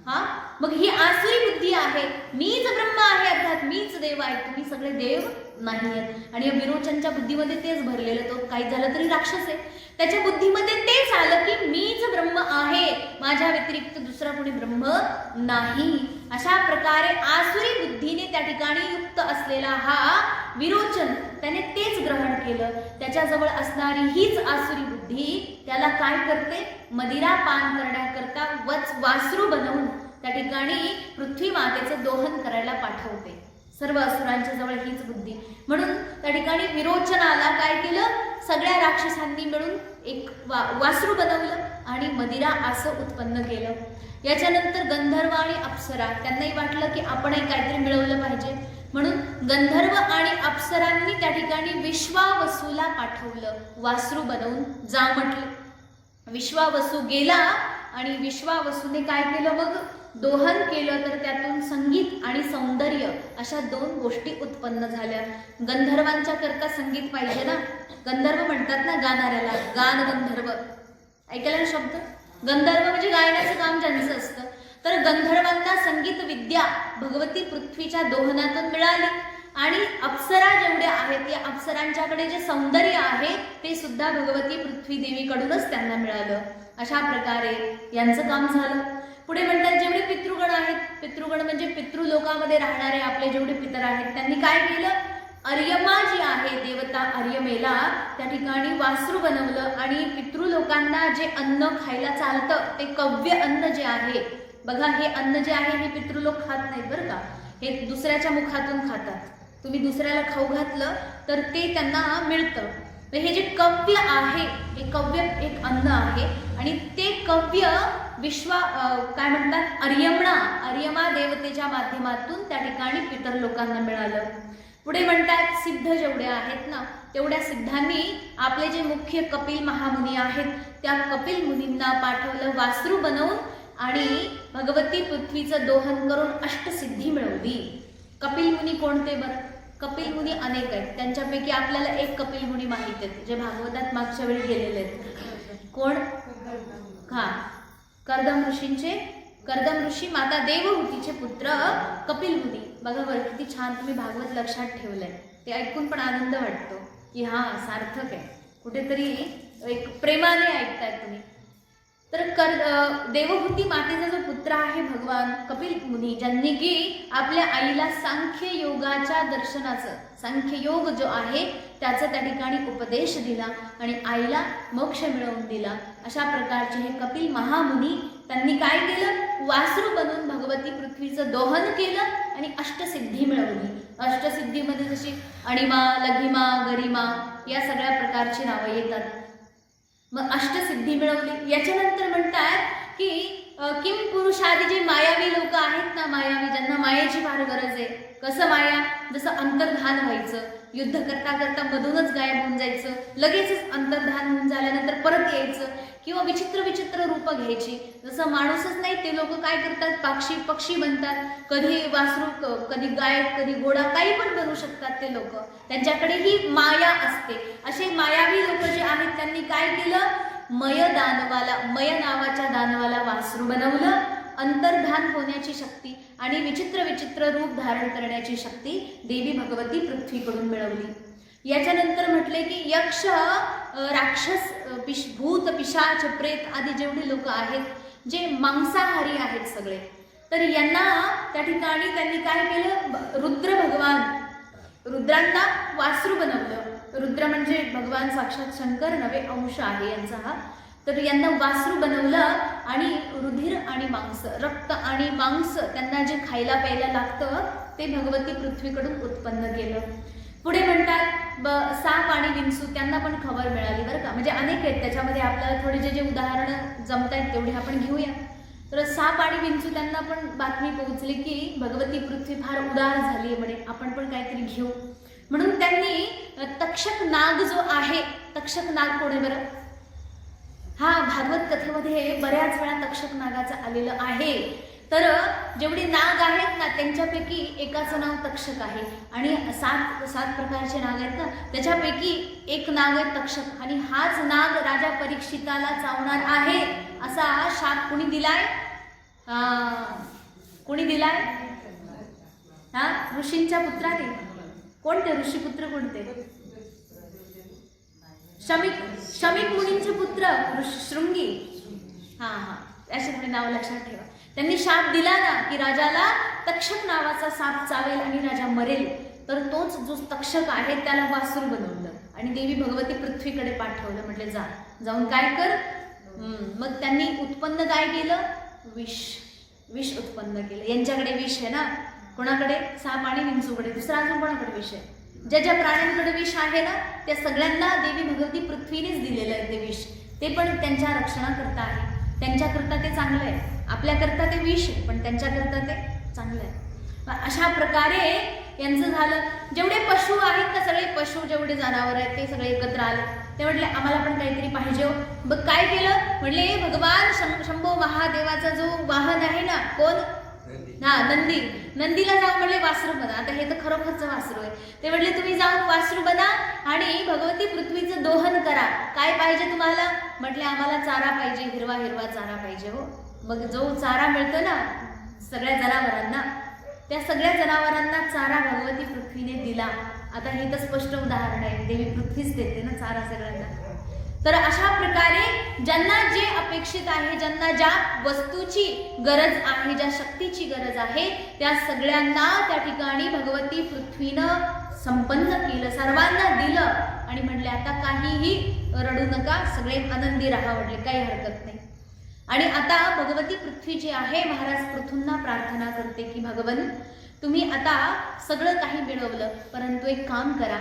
हा, मग ही आसुरी बुद्धी आहे. मीच ब्रह्म आहे अर्थात मीच देव आहे, तुम्ही सगळे देव नाही आहेत. आणि या विरोचनच्या बुद्धीमध्ये तेच भरलेलं. तो काही झालं तरी राक्षस आहे, त्याच्या बुद्धीमध्ये तेच आलं की मीच ब्रह्म आहे, माझ्या व्यतिरिक्त दुसरा कोणी ब्रह्म नाही. अशा प्रकारे आसुरी बुद्धीने त्या ठिकाणी युक्त असलेला हा विरोचन त्याने तेच ग्रहण केलं. त्याच्याजवळ असणारी हीच आसुरी बुद्धी त्याला काय करते? मदिरा पान करण्याकरता वासरू बनवून त्या ठिकाणी पृथ्वी मातेचं दोहन करायला पाठवते. सर्व असुरांच्या जवळ हीच बुद्धी. म्हणून त्या ठिकाणी विरोचनाला काय केलं? सगळ्या राक्षसांनी मिळून एक वासरू बनवलं आणि मदिरा असं उत्पन्न केलं. याच्यानंतर गंधर्व आणि अप्सरा त्यांनाही वाटलं की आपणही काहीतरी मिळवलं पाहिजे, म्हणून गंधर्व आणि अप्सरांनी त्या ठिकाणी विश्वावसूला पाठवलं वासरू बनवून जा म्हटलं. विश्वावसू गेला आणि विश्वावसूने काय केलं? मग दोहन केलं. तर त्यातून संगीत आणि सौंदर्य अशा दोन गोष्टी उत्पन्न झाल्या. गंधर्वांच्या करता संगीत पाहिजे ना, गंधर्व म्हणतात ना गाणाऱ्याला, गान गंधर्व. ऐकायला ना शब्द? गंधर्व म्हणजे गायनाचं काम ज्यांचं असतं. तर गंधर्वांना संगीत विद्या भगवती पृथ्वीच्या दोहनातून मिळाली आणि अप्सरा जेवढ्या आहेत या अप्सरांच्याकडे जे सौंदर्य आहे ते सुद्धा भगवती पृथ्वी देवीकडूनच त्यांना मिळालं. अशा प्रकारे यांचं काम झालं. पुढे म्हणतात जेवढे पितृगण आहेत, पितृगण म्हणजे पितृलोकामध्ये राहणारे आपले जेवढे पितर आहेत त्यांनी काय केलं, अर्यमा जी आहे देवता अर्यमेला त्या ठिकाणी वासरू बनवलं आणि पितृलोकांना जे अन्न खायला चालतं ते कव्य अन्न जे आहे, बघा हे अन्न जे आहे हे पितृलोक खात नाहीत बरं का, हे दुसऱ्याच्या मुखातून खातात. तुम्ही दुसऱ्याला खाऊ घातलं तर ते त्यांना मिळतं. हे जे कव्य आहे हे कव्य एक अन्न आहे आणि ते कव्य काय म्हणतात अर्यमा देवतेच्या माध्यमातून त्या ठिकाणी पितर लोकांना मिळालं. पुढे म्हणतात सिद्ध जेवढे आहेत ना तेवढ्या सिद्धांनी आपले जे मुख्य कपिल महामुनी आहेत त्या कपिल मुनींना पाठवलं वासरू बनवून आणि भगवती पृथ्वीचं दोहन करून अष्टसिद्धी मिळवली. कपिल मुनी कोणते बरं? कपिल मुनी अनेक आहेत, त्यांच्यापैकी आपल्याला एक कपिल मुनी माहित आहेत जे भागवतात मागच्या वेळी गेलेले आहेत. कोण? कर्दम ऋषी माता देवहूतीचे पुत्र कपिल मुनी. बघा बरं किती छान तुम्ही भागवत लक्षात ठेवलंय, ते ऐकून पण आनंद वाटतो की हा सार्थक आहे, कुठेतरी एक प्रेमाने ऐकताय तुम्ही. तर देवहूती मातेचा जो पुत्र आहे भगवान कपिल मुनी, ज्यांनी की आपल्या आईला सांख्य योगाच्या दर्शनाचं, सांख्य योग जो आहे त्याचा त्या ठिकाणी उपदेश दिला आणि आईला मोक्ष मिळवून दिला. अशा प्रकारचे हे कपिल महामुनी त्यांनी काय केलं, वासरू बनवून भगवती पृथ्वीचं दोहन केलं आणि अष्टसिद्धी मिळवली. अष्टसिद्धीमध्ये जशी अणिमा, लघिमा, गरिमा या सगळ्या प्रकारची नावं येतात. मग अष्टसिद्धी मिळवली. याच्यानंतर म्हणतात की किम पुरुषादी जे मायावी लोक आहेत ना, मायावी ज्यांना मायेची फार गरज आहे. कसं माया? जसं अंतर्धान व्हायचं, युद्ध करता करता मधूनच गायब होऊन जायचं, लगेचच अंतर्धान होऊन झाल्यानंतर परत यायचं, किंवा विचित्र विचित्र रूप घ्यायची. जसं माणूसच नाही ते लोक काय करतात, पक्षी बनतात, कधी वासरू, कधी गाय, कधी घोडा, काही पण बनवू शकतात ते लोक. त्यांच्याकडे ही माया असते. असे मायावी लोक जे आहेत त्यांनी काय केलं, मय नावाच्या दानवाला वासरू बनवलं. अंतर्धान होण्याची शक्ती आणि विचित्र विचित्र रूप धारण करण्याची शक्ती देवी भगवती पृथ्वीकडून मिळवली. याच्यानंतर म्हटले की यक्ष, राक्षस, भूत, पिशाच, प्रेत आदी जेवढे लोक आहेत जे मांसाहारी आहेत सगळे, तर यांना त्या ठिकाणी त्यांनी काय केलं, रुद्रांना वासरू बनवलं. रुद्र म्हणजे भगवान साक्षात शंकर नवे अंश आहे यांचा हा. तर यांना वासरू बनवलं आणि रुधिर आणि मांस, रक्त आणि मांस त्यांना जे खायला प्यायला लागतं ते भगवती पृथ्वीकडून उत्पन्न केलं. पुढे म्हणतात साप आणि विंचू त्यांना पण खबर मिळाली बरं का. म्हणजे अनेक आहेत त्याच्यामध्ये, आपल्याला थोडे जे उदाहरणं जमत आहेत तेवढे आपण घेऊया. तर साप आणि विंचू त्यांना पण बातमी पोहोचली की भगवती पृथ्वी फार उदार झाली आहे म्हणे, आपण पण काहीतरी घेऊ. म्हणून त्यांनी तक्षक नाग जो आहे, तक्षक नाग कोण आहे बरं? हा भागवत कथेमध्ये बऱ्याच वेळा तक्षक नागाचं आलेलं आहे. तर जेवढे नाग आहेत ना त्यांच्यापैकी एकाचं नाव तक्षक आहे आणि सात प्रकारचे नाग आहेत ना त्याच्यापैकी एक नाग आहे तक्षक. आणि हाच नाग राजा परीक्षिताला चावणार आहे असा शाप कोणी दिलाय? कोणी दिलाय? ऋषींच्या पुत्राने. कोणते ऋषीपुत्र? कोणते? शमिक मुनींचे पुत्र शृंगी. असे थोडे नाव लक्षात ठेवा. त्यांनी शाप दिला ना की राजाला तक्षक नावाचा साप चावेल आणि राजा मरेल. तर तोच जो तक्षक आहे त्याला वासरू बनवलं आणि देवी भगवती पृथ्वीकडे पाठवलं. म्हटले जाऊन काय कर. मग त्यांनी उत्पन्न काय केलं? विष उत्पन्न केलं. यांच्याकडे विष आहे ना, कोणाकडे? साप आणि विंचूकडे. दुसरा अजून कोणाकडे विष आहे? ज्या प्राण्यांकडे विष आहे ना त्या सगळ्यांना देवी भगवती पृथ्वीनेच दिलेलं आहे ते विष. ते पण त्यांच्या रक्षणाकरता आहे, त्यांच्याकरता ते चांगलं आहे. आपल्याकरता ते विष आहे पण त्यांच्याकरता ते चांगलं आहे. अशा प्रकारे यांचं झालं. जेवढे पशु आहेत ना, सगळे पशु जेवढे जनावर आहेत ते सगळे एकत्र आले. ते म्हटले आम्हाला पण काहीतरी पाहिजे. मग काय केलं? म्हटले भगवान शंभो महादेवाचा जो वाहन आहे ना, कोण? नंदीला जाऊन म्हणले वासरू बना. आता हे तर खरोखरचं वासरू आहे. ते म्हणले तुम्ही जाऊन वासरू बना आणि भगवती पृथ्वीचं दोहन करा. काय पाहिजे तुम्हाला? म्हटले आम्हाला चारा पाहिजे, हिरवा हिरवा चारा पाहिजे. हो, मग जो चारा मिळतो ना सगळ्या जनावरांना, त्या सगळ्या जनावरांना चारा भगवती पृथ्वीने दिला. आता हे तर स्पष्ट उदाहरण आहे, देवी पृथ्वीच देते ना चारा सगळ्यांना. तर अशा प्रकारे ज्यांना जे अपेक्षित आहे, ज्यांना ज्या वस्तूची गरज आहे, ज्या शक्तीची गरज आहे, त्या सगळ्यांना त्या ठिकाणी भगवती पृथ्वीनं संपन्न केलं, सर्वांना दिलं आणि म्हणले आता काहीही रडू नका, सगळे आनंदी राहा. म्हटले काही हरकत नाही. आणि आता भगवती पृथ्वी जी आहे, महाराज पृथूंना प्रार्थना करते की भगवन तुम्ही आता सगळं काही मिळवलं, परंतु एक काम करा,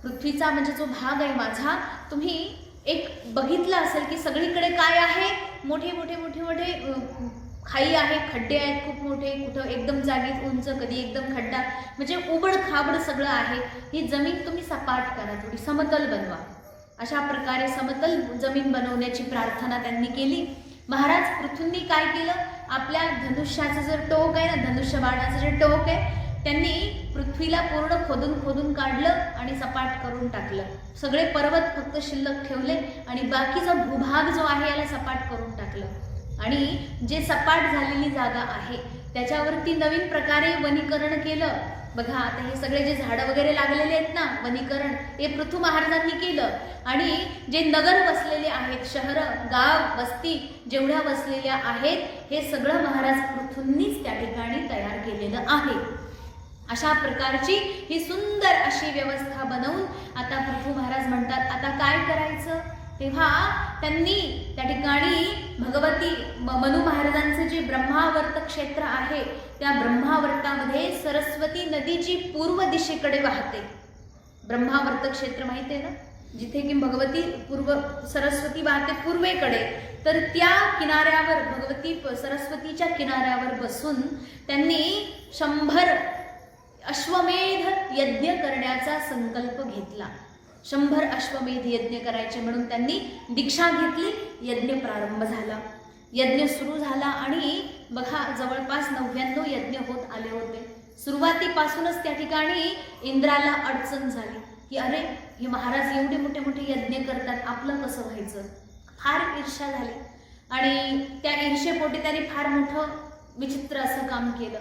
पृथ्वीचा म्हणजे जो भाग आहे माझा, तुम्ही एक बघितलं असेल की सगळीकडे काय आहे, मोठे मोठे मोठे मोठे खाई आहे, खड्डे आहेत खूप मोठे, कुठं एकदम जागीत उंच, कधी एकदम खड्डा, म्हणजे उबड खाबड सगळं आहे. ही जमीन तुम्ही सपाट करा, थोडी समतल बनवा. अशा प्रकारे समतल जमीन बनवण्याची प्रार्थना त्यांनी केली. महाराज पृथ्वींनी काय केलं, आपल्या धनुष्याचं जर टोक आहे ना, धनुष्य बाणाचं जे टोक आहे, त्यांनी पृथ्वीला पूर्ण खोदून खोदून काढलं आणि सपाट करून टाकलं. सगळे पर्वत फक्त शिल्लक ठेवले आणि बाकीचा भूभाग जो आहे याला सपाट करून टाकलं. आणि जे सपाट झालेली जागा आहे त्याच्यावरती नवीन प्रकारे वनीकरण केलं. बघा आता हे सगळे जे झाडं वगैरे लागलेले आहेत ना, वनीकरण हे पृथू महाराजांनी केलं. आणि जे नगर वसलेले आहेत, शहरं, गाव, वस्ती जेवढ्या वसलेल्या आहेत, हे सगळं महाराज पृथूंनीच त्या ठिकाणी तयार केलेलं आहे. अशा प्रकारची ही सुंदर अशी व्यवस्था बनवून आता पृथू महाराज म्हणतात आता काय करायचं. तेव्हा त्यांनी त्या ठिकाणी भगवती मनु महाराजांचे जे ब्रह्मावर्त क्षेत्र आहे, त्या ब्रह्मावर्तामध्ये सरस्वती नदी जी पूर्व दिशेकडे वाहते, ब्रह्मावर्त क्षेत्र माहिती आहे ना, जिथे की भगवती सरस्वती वाहते पूर्वेकडे, तर त्या किनाऱ्यावर भगवती सरस्वतीच्या किनाऱ्यावर बसून त्यांनी 100 अश्वमेध यज्ञ करण्याचा संकल्प घेतला. 100 अश्वमेध यज्ञ करायचे म्हणून त्यांनी दीक्षा घेतली. यज्ञ प्रारंभ झाला, यज्ञ सुरू झाला आणि बघा जवळपास 99 यज्ञ होत आले होते. सुरुवातीपासूनच त्या ठिकाणी इंद्राला अडचण झाली की अरे हे महाराज एवढे मोठे मोठे यज्ञ करतात, आपलं कसं व्हायचं. फार ईर्ष्या झाली आणि त्या ईर्ष्येपोटी त्यांनी फार मोठं विचित्र असं काम केलं.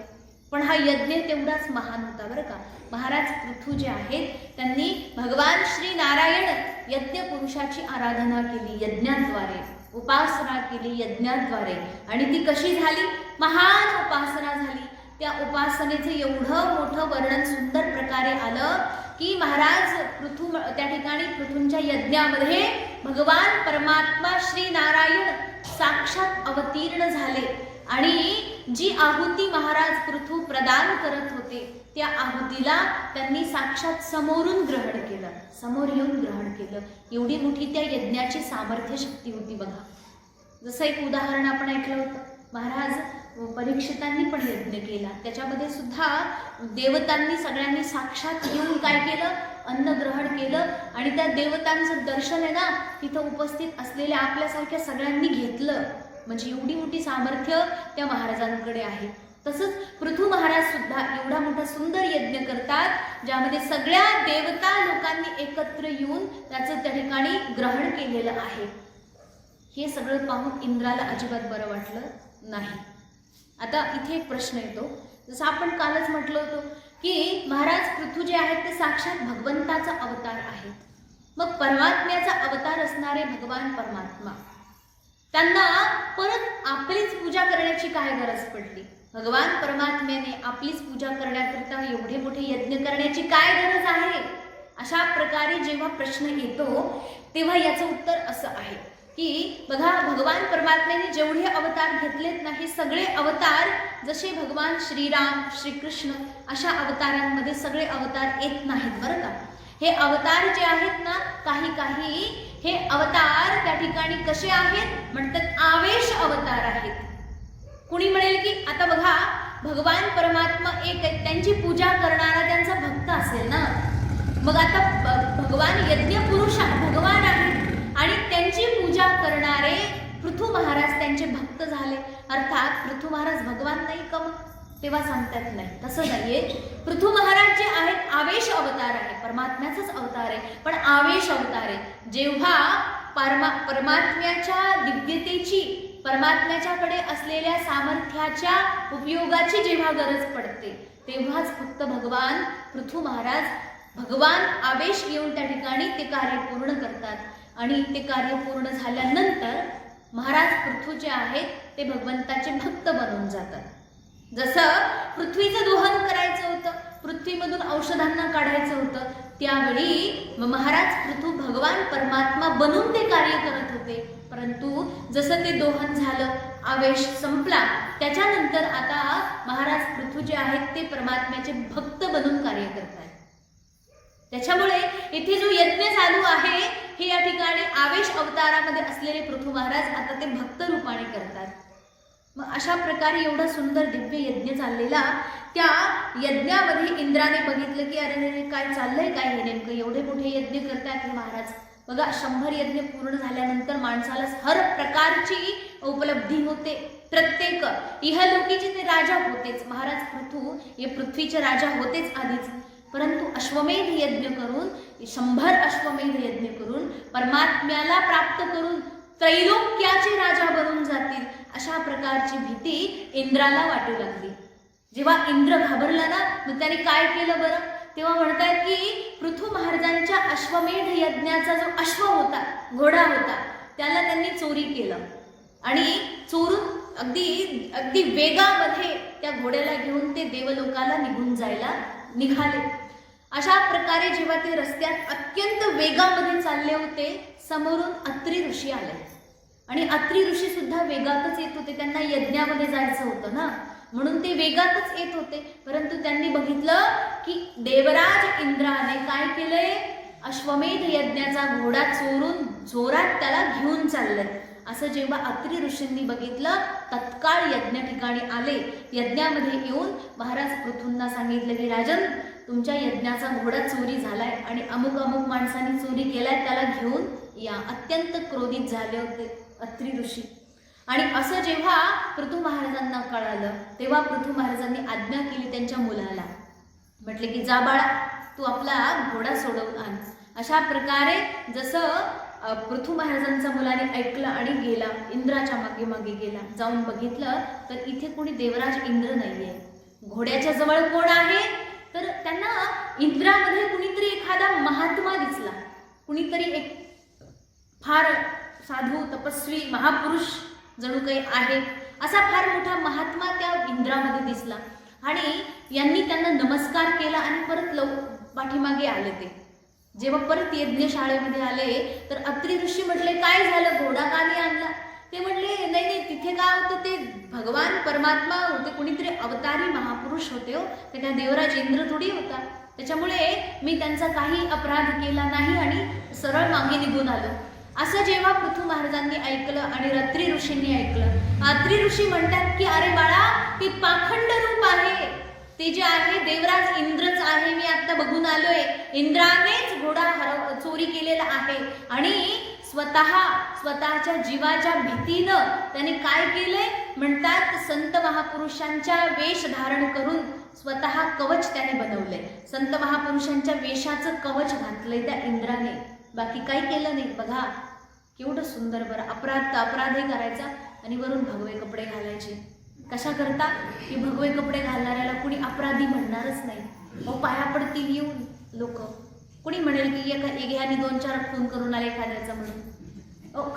पण हा यज्ञ तेवढाच महान होता बरं का. महाराज पृथू जे आहेत त्यांनी भगवान श्री नारायण यज्ञ पुरुषाची आराधना केली यज्ञाद्वारे, उपासना केली यज्ञाद्वारे. आणि ती कशी झाली, महान उपासना झाली. त्या उपासनेचं एवढं मोठं वर्णन सुंदर प्रकारे आलं की महाराज पृथू त्या ठिकाणी पृथूंच्या यज्ञामध्ये भगवान परमात्मा श्री नारायण साक्षात अवतीर्ण झाले. आणि जी आहुती महाराज पृथू प्रदान करत होते त्या आहुतीला त्यांनी साक्षात समोरून ग्रहण केलं, समोर येऊन ग्रहण केलं. एवढी मोठी त्या यज्ञाची सामर्थ्य शक्ती होती बघा. जसं एक उदाहरण आपण ऐकलं होतं, महाराज परीक्षितांनी पण यज्ञ केला, त्याच्यामध्ये सुद्धा देवतांनी सगळ्यांनी साक्षात येऊन काय केलं, अन्न ग्रहण केलं. आणि त्या देवतांचं दर्शन आहे ना तिथं उपस्थित असलेल्या आपल्यासारख्या सगळ्यांनी घेतलं. म्हणजे एवढी मोठी सामर्थ्य त्या महाराजांकडे आहे. तसंच पृथू महाराज सुद्धा एवढा मोठा सुंदर यज्ञ करतात ज्यामध्ये सगळ्या देवता लोकांनी एकत्र येऊन त्याचं त्या ठिकाणी ग्रहण केलेलं आहे. हे सगळं पाहून इंद्राला अजिबात बरं वाटलं नाही. आता इथे एक प्रश्न येतो, जसं आपण कालच म्हटलं होतं की महाराज पृथू जे आहेत ते साक्षात भगवंताचा अवतार आहेत. मग परमात्म्याचा अवतार असणारे भगवान परमात्मा त्यांना परत आपलीच पूजा करण्याची काय गरज पडली. भगवान परमात्म्याने आपलीच पूजा करण्याकरिता एवढे मोठे यज्ञ करण्याची काय गरज आहे. अशा प्रकारे जेव्हा प्रश्न येतो तेव्हा याचं उत्तर असं आहे की बघा भगवान परमात्म्याने जेवढे अवतार घेतलेत ना, हे सगळे अवतार जसे भगवान श्रीराम श्रीकृष्ण अशा अवतारांमध्ये सगळे अवतार येत नाहीत बरं का. हे अवतार जे आहेत ना, काही काही हे अवतार त्या ठिकाणी कसे आहेत म्हणतात, आवेश अवतार आहेत. कुणी म्हणेल की आता बघा भगवान परमात्मा एक आहेत, त्यांची पूजा करणारा त्यांचा भक्त असेल ना, मग आता भगवान यज्ञ पुरुष भगवान आहेत आणि त्यांची पूजा करणारे पृथू महाराज त्यांचे भक्त झाले. अर्थात पृथू महाराज भगवान नाही का. तेव्हा सांगता येत नाही. तसं नाहीये. पृथू महाराज जे आहेत आवेश अवतार आहे, परमात्म्याचाच अवतार आहे, पण आवेश अवतार आहे. जेव्हा परमात्म्याच्या दिव्यतेची, परमात्म्याच्याकडे असलेल्या सामर्थ्याच्या उपयोगाची जेव्हा गरज पडते तेव्हाच फक्त भगवान पृथू महाराज, भगवान आवेश येऊन त्या ठिकाणी ते कार्य पूर्ण करतात. आणि ते कार्य पूर्ण झाल्यानंतर महाराज पृथू जे आहेत ते भगवंताचे भक्त बनून जातात. जसं पृथ्वीचं दोहन करायचं होतं, पृथ्वीमधून औषधांना काढायचं होतं, त्यावेळी महाराज पृथू भगवान परमात्मा बनून ते कार्य करत होते. परंतु जसं ते दोहन झालं, आवेश संपला, त्याच्यानंतर आता महाराज पृथू जे आहेत ते परमात्म्याचे भक्त बनून कार्य करतात. त्याच्यामुळे इथे जो यज्ञ चालू आहे हे या ठिकाणी आवेश अवतारामध्ये असलेले पृथू महाराज आता ते भक्त रूपाने करतात. मग अशा प्रकारे एवढा सुंदर दिव्य यज्ञ चाललेला, त्या यज्ञामध्ये इंद्राने बघितलं की अरे काय चाललंय, काय हे नेमकं एवढे मोठे यज्ञ करतात हे महाराज. बघा 100 यज्ञ पूर्ण झाल्यानंतर माणसाला हर प्रकारची उपलब्धी होते. प्रत्येक इहलोकीचे ते राजा होतेच. महाराज पृथू हे पृथ्वीचे राजा होतेच आधीच, परंतु अश्वमेध यज्ञ करून 100 अश्वमेध यज्ञ करून परमात्म्याला प्राप्त करून त्रैलोक्याचे राजा बनून जातील अशा प्रकारची भीती इंद्राला वाटू लागली. जेव्हा इंद्र घाबरला ना, मग त्याने काय केलं बरं, तेव्हा म्हणतात की पृथू महाराजांच्या अश्वमेध यज्ञाचा जो अश्व होता, घोडा होता, त्याला त्यांनी चोरी केलं आणि चोरून अगदी अगदी वेगामध्ये त्या घोड्याला घेऊन ते देवलोकाला निघून जायला निघाले. अशा प्रकारे जेव्हा ते रस्त्यात अत्यंत वेगामध्ये चालले होते, समोरून अत्री ऋषी आले आणि अत्री ऋषी सुद्धा वेगातच येत होते. त्यांना यज्ञामध्ये जायचं होतं ना, म्हणून ते वेगातच येत होते. परंतु त्यांनी बघितलं की देवराज इंद्राने काय केलंय, अश्वमेध यज्ञाचा घोडा चोरून जोरात त्याला घेऊन चाललंय. असं जेव्हा अत्री ऋषींनी बघितलं, तत्काळ यज्ञ ठिकाणी आले. यज्ञामध्ये येऊन महाराज पृथूंना सांगितलं की राजन, तुमच्या यज्ञाचा घोडा चोरी झालाय आणि अमुक अमुक माणसांनी चोरी केलाय, त्याला घेऊन या. अत्यंत क्रोधित झाले होते अत्री ऋषी. आणि असं जेव्हा पृथू महाराजांना कळालं तेव्हा पृथू महाराजांनी आज्ञा केली त्यांच्या मुलाला, म्हटले की जा बाळा, तू आपला घोडा सोडवून आण. अशा प्रकारे जसं पृथू महाराजांचा मुलाने ऐकलं आणि गेला, इंद्राच्या मागे मागे गेला. जाऊन बघितलं तर इथे कोणी देवराज इंद्र नाहीये. घोड्याच्या जवळ कोण आहे, तर त्यांना इंद्रामध्ये कुणीतरी एखादा महात्मा दिसला, कुणीतरी एक फार साधू तपस्वी महापुरुष जणू काही आहे, असा फार मोठा महात्मा त्या इंद्रामध्ये दिसला. आणि यांनी त्यांना नमस्कार केला आणि परत पाठीमागे आले. ते जेव्हा परत यज्ञशाळेमध्ये आले तर अत्री ऋषी म्हटले, काय झालं, घोडा का नाही आणला? ते म्हटले, नाही नाही, तिथे काय होतं, ते भगवान परमात्मा होते, कुणीतरी अवतारी महापुरुष होते हो, ते काय देवराज इंद्र थोडी होता. त्याच्यामुळे मी त्यांचा काही अपराध केला नाही आणि सरळ मागे निघून आलो. असं जेव्हा पृथू महाराजांनी ऐकलं आणि अत्री ऋषींनी ऐकलं, अत्री ऋषी म्हणतात की अरे बाळा, ते पाखंड रूप आहे, ते जे आहे देवराज इंद्रच आहे, मी आता बघून आलोय. इंद्रानेच घोडा चोरी केलेला आहे आणि स्वतःच्या जीवाच्या भीतीनं त्याने काय केलंय, म्हणतात संत महापुरुषांच्या वेश धारण करून स्वतः कवच त्याने बनवलंय. संत महापुरुषांच्या वेशाचं कवच घातलंय त्या इंद्राने, बाकी काही केलं नाही. बघा केवढं सुंदर बरं. अपराधही करायचा आणि वरून भगवे कपडे घालायचे. कशा करता की भगवे कपडे घालणाऱ्याला कुणी अपराधी म्हणणारच नाही. मग पाया पडतील येऊन लोक, कुणी म्हणेल की ह्यानी 2-4 खून करून आले एखाद्याचा म्हणून.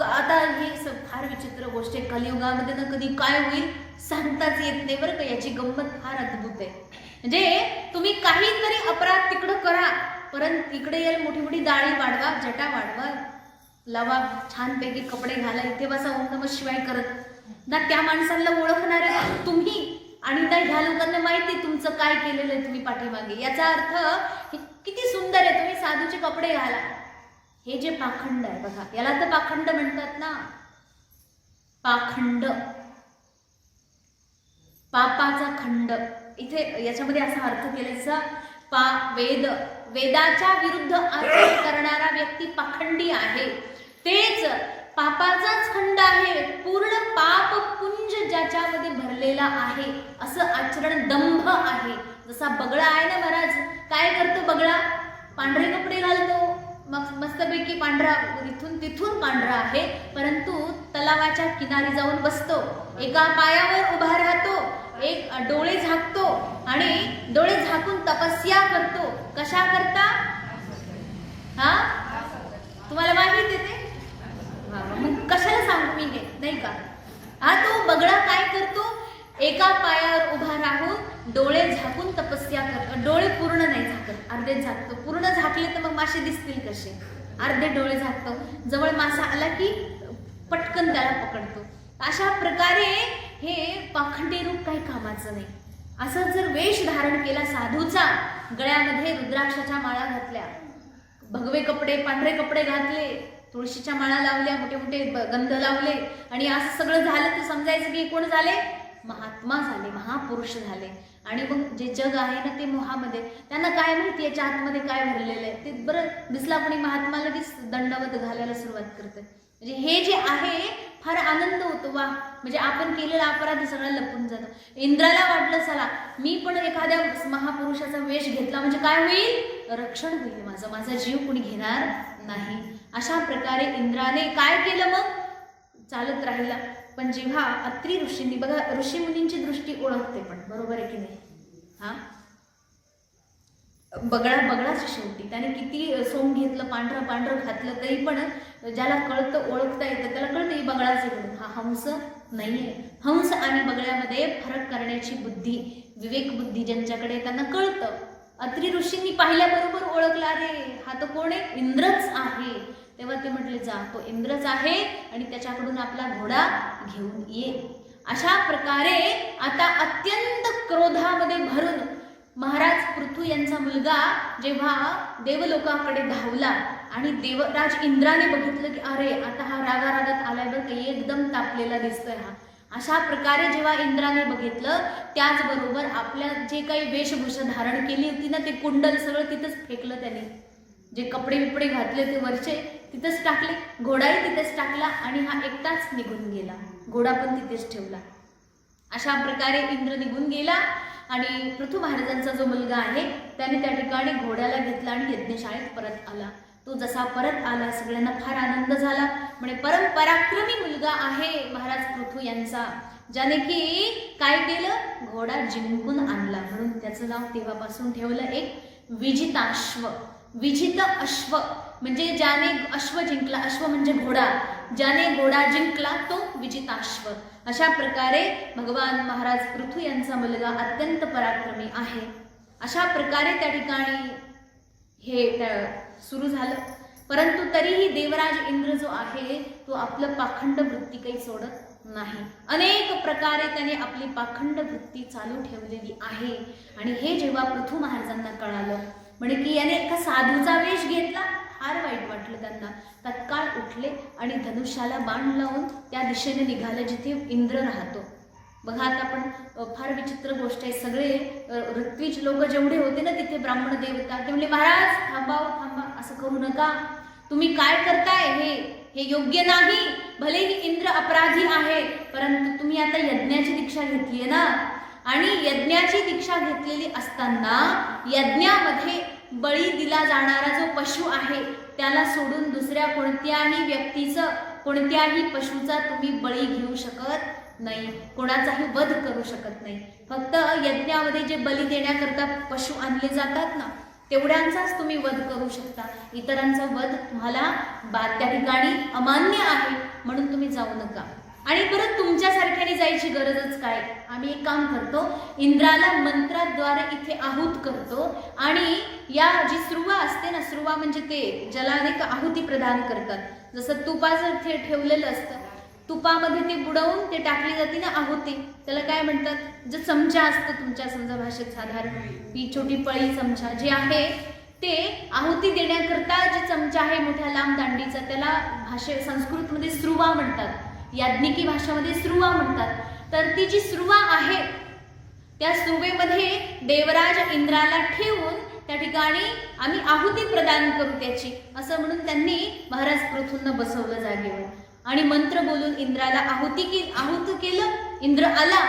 आता हे फार विचित्र गोष्ट आहे. कलियुगामध्ये ना कधी काय होईल सांगताच येत नाही बरं का. याची गंमत फार अद्भुत आहे. म्हणजे तुम्ही काहीतरी अपराध तिकडं करा, परंतु इकडे येईल मोठी मोठी दाढी वाढवा, जटा वाढवा, लावा, छानपैकी कपडे घाला, इथे बसा ओम नमः शिवाय करत ना. त्या माणसांना ओळखणार तुम्ही आणि ना ह्या लोकांना माहिती तुमचं काय केलेलं आहे तुम्ही पाठीमागे. याचा अर्थ किती सुंदर आहे, तुम्ही साधूचे कपडे घाला. हे जे पाखंड आहे बघा, याला तर पाखंड म्हणतात ना. पाखंड, पापाचा खंड. इथे याच्यामध्ये असा अर्थ केला, वेदाच्या विरुद्ध आचरण करणारा व्यक्ती पाखंडी आहे. तेच पापाचाच खंड आहे, पूर्ण पाप पुंज ज्याच्यामध्ये भरलेला आहे, असं आचरण दंभ आहे. जसा बगळा आहे ना महाराज, काय करतो बगळा? पांढरे कपडे घालतो, मग मस्तपैकी पांढरा, इथून तिथून पांढरा आहे, परंतु तलावाच्या किनारी जाऊन बसतो, एका पायावर उभा राहतो, एक डोळे झाकतो आणि डोळे झाकून तपस्या करतो. कशा करता? हा, तुम्हाला माहित आहे ते? मग कशाला सांगू मी हे, नाही का? हा, तो बगळा काय करतो? एका पायावर उभा राहून डोळे झाकून तपस्या करतो. डोळे पूर्ण नाही झाकत, अर्धे झाकतो. पूर्ण झाकले तर मग मासे दिसतील कसे? अर्धे डोळे झाकतो. जवळ मासा आला की पटकन त्याला पकडतो. अशा प्रकारे हे पाखंडी रूप काही कामाचं नाही. असं जर वेश धारण केला साधूचा, गळ्यामध्ये रुद्राक्षाच्या माळा घातल्या, भगवे कपडे, पांढरे कपडे घातले, तुळशीच्या माळा लावल्या, मोठे मोठे गंध लावले, आणि असं सगळं झालं तर समजायचं की कोण झाले? महात्मा झाले, महापुरुष झाले. आणि मग जे जग आहे ना ते मोहामध्ये, त्यांना काय माहिती याच्या आतमध्ये काय भरलेलं आहे ते. बरं दिसला कोणी महात्मा लगेच दंडवत घालायला सुरुवात करते. म्हणजे हे जे आहे फार आनंद होतो. वा, म्हणजे आपण केलेला अपराध सगळा लपून जातो. इंद्राला वाटलं चला मी पण एखाद्या महापुरुषाचा वेश घेतला म्हणजे काय होईल? रक्षण होईल माझं, माझा जीव कोणी घेणार नाही. अशा प्रकारे इंद्राने काय केलं? मग चालत राहिला. पण जेव्हा अत्री ऋषींनी, बघा ऋषी मुनींची दृष्टी ओळखते पण, बरोबर आहे की नाही? हा, बगळाच शेवटी त्याने किती सोंग घेतलं, पांढरं पांढरं घातलं, तरी पण ज्याला कळतं, ओळखता येतं, त्याला कळतं ही बगळाच आहे, हा हंस नाहीये. हंस आणि बगळ्यामध्ये फरक करण्याची बुद्धी, विवेक बुद्धी ज्यांच्याकडे त्यांना कळतं. अत्री ऋषींनी पाहिल्याबरोबर ओळखला, अरे हा तो कोण आहे? इंद्रच आहे. तेव्हा ते म्हटले जा, तो इंद्रच आहे आणि त्याच्याकडून आपला घोडा घेऊन ये. अशा प्रकारे आता अत्यंत क्रोधामध्ये भरून महाराज पृथू यांचा मुलगा जेव्हा देवलोकाकडे धावला आणि देवराज इंद्राने बघितलं की अरे आता हा रागारागात आलाय बरं का, एकदम तापलेला दिसतोय हा. अशा प्रकारे जेव्हा इंद्राने बघितलं, त्याचबरोबर आपल्या जे काही वेशभूषा धारण केली होती ना, ते कुंडल सगळं तिथंच फेकलं त्याने. जे कपडे बिपडे घातले ते वरचे तिथंच टाकले, घोडाही तिथेच टाकला आणि हा एकटाच निघून गेला. घोडा पण तिथेच ठेवला. अशा प्रकारे इंद्र निघून गेला आणि पृथू महाराजांचा जो मुलगा आहे त्याने त्या ठिकाणी घोड्याला घेतला आणि यज्ञशाळेत परत आला. तो जसा परत आला सगळ्यांना फार आनंद झाला. म्हणजे परमपराक्रमी मुलगा आहे महाराज पृथू यांचा, ज्याने की काय केलं? घोडा जिंकून आणला. म्हणून त्याचं नाव तेव्हापासून ठेवलं एक विजिताश्व. विजित अश्व म्हणजे ज्याने अश्व जिंकला, अश्व म्हणजे घोडा, ज्याने घोडा जिंकला तो विजिताश्व. अशा प्रकारे भगवान महाराज पृथू यांचा मुलगा अत्यंत पराक्रमी आहे. अशा प्रकारे त्या ठिकाणी हे सुरू झालं. परंतु तरीही देवराज इंद्र जो आहे तो आपलं पाखंड वृत्ती काही सोडत नाही. अनेक प्रकारे त्याने आपली पाखंड वृत्ती चालू ठेवलेली आहे. आणि हे जेव्हा पृथू महाराजांना कळालं, म्हणजे की याने एका साधूचा वेश घेतला, फार वाईट वाटलं त्यांना. तत्काळ उठले आणि धनुष्याला बाण लावून त्या दिशेने निघाले जिथे इंद्र राहतो. बघा आता आपण फार विचित्र गोष्ट आहे. सगळे ऋत्विज लोक जेवढे होते ना तिथे, ब्राह्मण देवता, ते म्हणले महाराज थांबाव, थांबा, असं करू नका, तुम्ही काय करताय? हे योग्य नाही. भलेही इंद्र अपराधी आहे, परंतु तुम्ही आता यज्ञाची दीक्षा घेतली आहे ना, आणि यज्ञाची दीक्षा घेतलेली असताना यज्ञामध्ये बळी दिला जाणारा जो पशु आहे त्याला सोडून दुसऱ्या कोणत्याही व्यक्तीचं, कोणत्याही पशुचा तुम्ही बळी घेऊ शकत नाही, कोणाचाही वध करू शकत नाही. फक्त यज्ञामध्ये जे बळी देण्याकरता पशु आणले जातात ना, तेवढ्यांचाच तुम्ही वध करू शकता. इतरांचा वध तुम्हाला त्या ठिकाणी अमान्य आहे, म्हणून तुम्ही जाऊ नका. आणि परत तुमच्यासारख्याने जायची गरजच काय? आम्ही एक काम करतो, इंद्राला मंत्राद्वारे इथे आहूत करतो आणि या जी स्रुवा असते ना, स्रुवा म्हणजे ते ज्याला अनेक आहुती प्रदान करतात, जसं तुपाचं ठेवलेलं असतं, तुपामध्ये ते बुडवून ते टाकली जाते ना आहुती, त्याला काय म्हणतात? जो चमचा असतो तुमच्या समजा भाषेत साधारण ही छोटी पळी चमचा जे आहे ते आहुती देण्याकरता जे चमचा आहे मोठ्या लांब दांडीचा, त्याला संस्कृतमध्ये स्रुवा म्हणतात, याज्ञिकी भाषेमध्ये स्रुवा म्हणतात. तर ती जी स्रुवा आहे त्या स्रुवेमध्ये देवराज इंद्राला ठेवून त्या ठिकाणी आम्ही आहुती प्रदान करू त्याची, असं म्हणून त्यांनी महाराज पृथूंना बसवलं जागेवर. आणि मंत्र बोलून इंद्राला आहुत केलं. इंद्र आला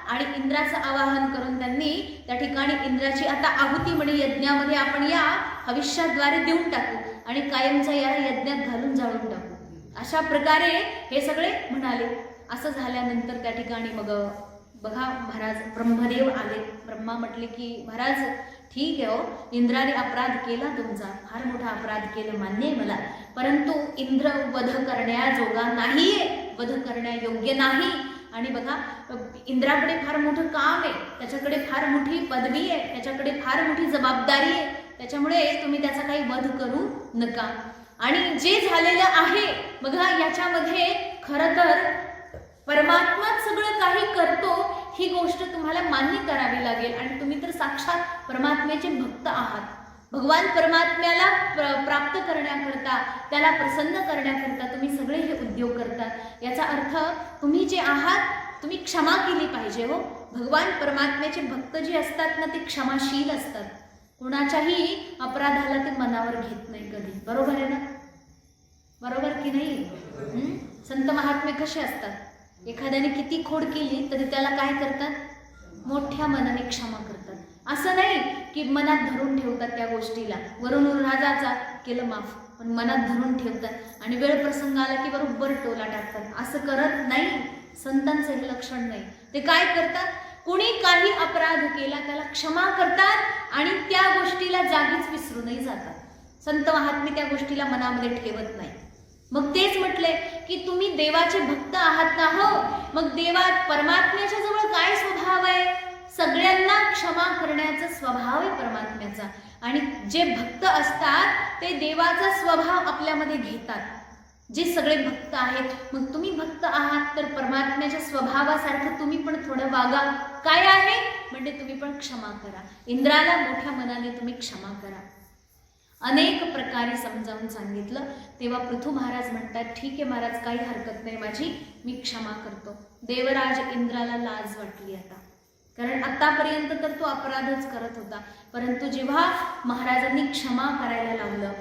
आणि इंद्राचं आवाहन करून त्यांनी त्या ठिकाणी इंद्राची आता आहुती म्हणजे यज्ञामध्ये आपण या हविष्याद्वारे देऊन टाकू आणि कायमचा या यज्ञात घालून जाळून टाकू. अशा प्रकारे हे सगळे म्हणाले. असं झाल्यानंतर त्या ठिकाणी मग बघा महाराज ब्रह्मदेव आले. ब्रह्मा म्हटले की महाराज ठीक आहे हो, इंद्राने अपराध केला, तुमचा फार मोठा अपराध केला, मान्य आहे मला, परंतु इंद्र वध करण्याजोगा नाहीये, वध करण्यायोग्य नाही. आणि बघा इंद्राकडे फार मोठं काम आहे, त्याच्याकडे फार मोठी पदवी आहे, त्याच्याकडे फार मोठी जबाबदारी आहे, त्याच्यामुळे तुम्ही त्याचा काही वध करू नका. आणि जे झालेलं आहे बघा याच्यामध्ये खरं तर परमात्माच सगळं काही करतो ही गोष्ट तुम्हाला मान्य करावी लागेल. आणि तुम्ही तर साक्षात परमात्म्याचे भक्त आहात. भगवान परमात्म्याला प्राप्त करण्याकरता, त्याला प्रसन्न करण्याकरता तुम्ही सगळे हे उद्योग करता. याचा अर्थ तुम्ही जे आहात तुम्ही क्षमा केली पाहिजे हो. भगवान परमात्म्याचे भक्त जे असतात ना ते क्षमाशील असतात. कुणाच्याही अपराधाला ते मनावर घेत नाही कधी. बरोबर आहे ना? बरोबर की नाही? संत महात्मे कसे असतात? एखाद्याने किती खोड केली तरी त्याला काय करतात? मोठ्या मनाने क्षमा करतात. असं नाही की मनात धरून ठेवतात त्या गोष्टीला. वरून राजाचा केलं माफ, पण मनात धरून ठेवतात आणि वेळ प्रसंग आला की बरोबर टोला टाकतात. असं करत नाही. संतांचं हे लक्षण नाही. ते काय करतात? कुणी काही अपराध केला त्याला क्षमा करतात आणि त्या गोष्टीला जागीच विसरूनही जातात. संत महात्मे त्या गोष्टीला मनामध्ये ठेवत नाही. मग तेच म्हटले की तुम्ही देवाचे भक्त आहात ना हो. मग देवात परमात्म्याच्या जवळ काय स्वभाव आहे? सगळ्यांना क्षमा करण्याचा स्वभाव आहे परमात्म्याचा. आणि जे भक्त असतात ते देवाचा स्वभाव आपल्यामध्ये घेतात. जे सगळे भक्त आहेत, मग तुम्ही भक्त आहात तर परमात्म्याच्या स्वभावासारखं तुम्ही पण थोडं वागा. काय आहे? म्हणजे तुम्ही पण क्षमा करा. इंद्राला मोठ्या मनाने तुम्ही क्षमा करा. अनेक प्रकारे समजावून सांगितलं. तेव्हा पृथू महाराज म्हणतात ठीक आहे महाराज, काही हरकत नाही माझी, मी क्षमा करतो. देवराज इंद्राला लाज वाटली आता, कारण आतापर्यंत तर तो अपराधच करत होता. परंतु जेव्हा महाराजांनी क्षमा करायला लावलं,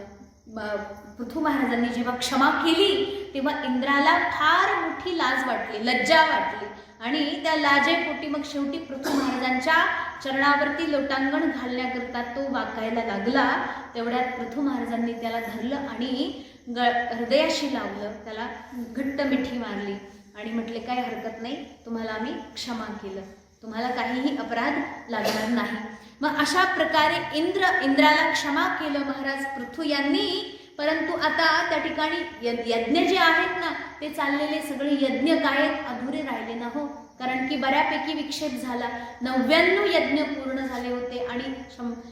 पृथू महाराजांनी जेव्हा क्षमा केली तेव्हा इंद्राला फार मोठी लाज वाटली, लज्जा वाटली. आणि त्या लाजेपोटी मग शेवटी पृथू महाराजांच्या चरणावरती लोटांगण घालण्याकरता तो वाकायला लागला. तेवढ्यात पृथू महाराजांनी त्याला धरलं आणि हृदयाशी लावलं, त्याला घट्ट मिठी मारली आणि म्हटले काय हरकत नाही, तुम्हाला आम्ही क्षमा केलं, तुम्हाला काहीही अपराध लागणार नाही. मग अशा प्रकारे इंद्राला क्षमा केलं महाराज पृथू यांनी. परंतु आता त्या ठिकाणी यज्ञ जे आहेत ना ते चाललेले सगळे यज्ञ काय अधुरे राहिले ना हो. कारण की बऱ्यापैकी विक्षेप झाला. 99 यज्ञ पूर्ण झाले होते आणि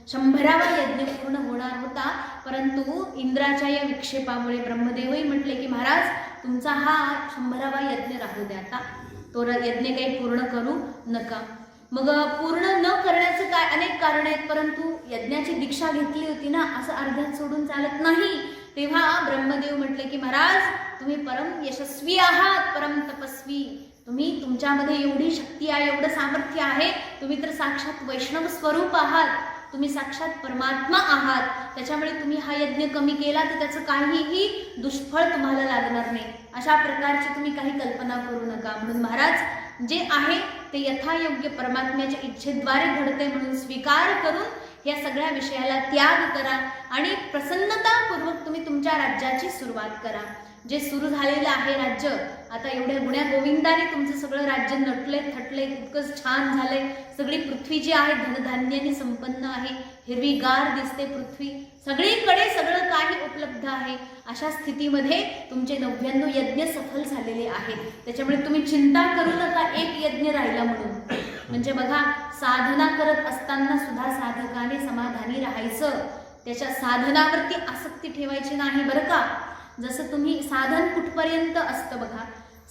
100वा यज्ञ पूर्ण होणार होता. परंतु इंद्राच्या या विक्षेपामुळे ब्रह्मदेवही म्हटले की महाराज तुमचा हा 100वा यज्ञ राहू द्या, आता तो यज्ञ काही पूर्ण करू नका. मग पूर्ण न करण्याचं काय अनेक कारण आहेत, परंतु यज्ञाची दीक्षा घेतली होती ना, असं अर्ध्यात सोडून चालत नाही. तेव्हा ब्रह्मदेव म्हटले की महाराज तुम्ही परम यशस्वी आहात, परम तपस्वी, तुम्ही तुमच्यामध्ये एवढी शक्ती आहे, एवढं सामर्थ्य आहे, तुम्ही तर साक्षात वैष्णव स्वरूप आहात, तुम्ही साक्षात परमात्मा आहात. त्याच्यामुळे तुम्ही हा यज्ञ कमी केला तर त्याचं काहीही दुष्फळ तुम्हाला लागणार नाही. अशा प्रकारची तुम्ही काही कल्पना करू नका. म्हणून महाराज जे आहे ते यथायोग्य परमात्म्याच्या इच्छेद्वारे घडते म्हणून स्वीकार करून या सगळ्या विषयाला त्याग करा आणि प्रसन्नतापूर्वक तुम्ही तुमच्या राज्याची सुरुवात करा. जे सुरू झालेलं आहे राज्य, आता एवढ्या गुण्या गोविंदाने तुमचं सगळं राज्य नटले थटले, इतकंच छान झालंय. सगळी पृथ्वी जी आहे धनधान्याने संपन्न आहे, हिरवीगार दिसते पृथ्वी, सगळीकडे सगळं काही उपलब्ध आहे. अशा स्थितीमध्ये तुमचे 99 यज्ञ सफल झालेले आहेत. त्याच्यामुळे तुम्ही चिंता करू नका एक यज्ञ राहिला म्हणून. म्हणजे बघा साधना करत असताना सुद्धा साधकाने समाधानी राहायचं, त्याच्या साधनावरती आसक्ती ठेवायची नाही बरं का. जसं तुम्ही साधन कुठपर्यंत असतं बघा,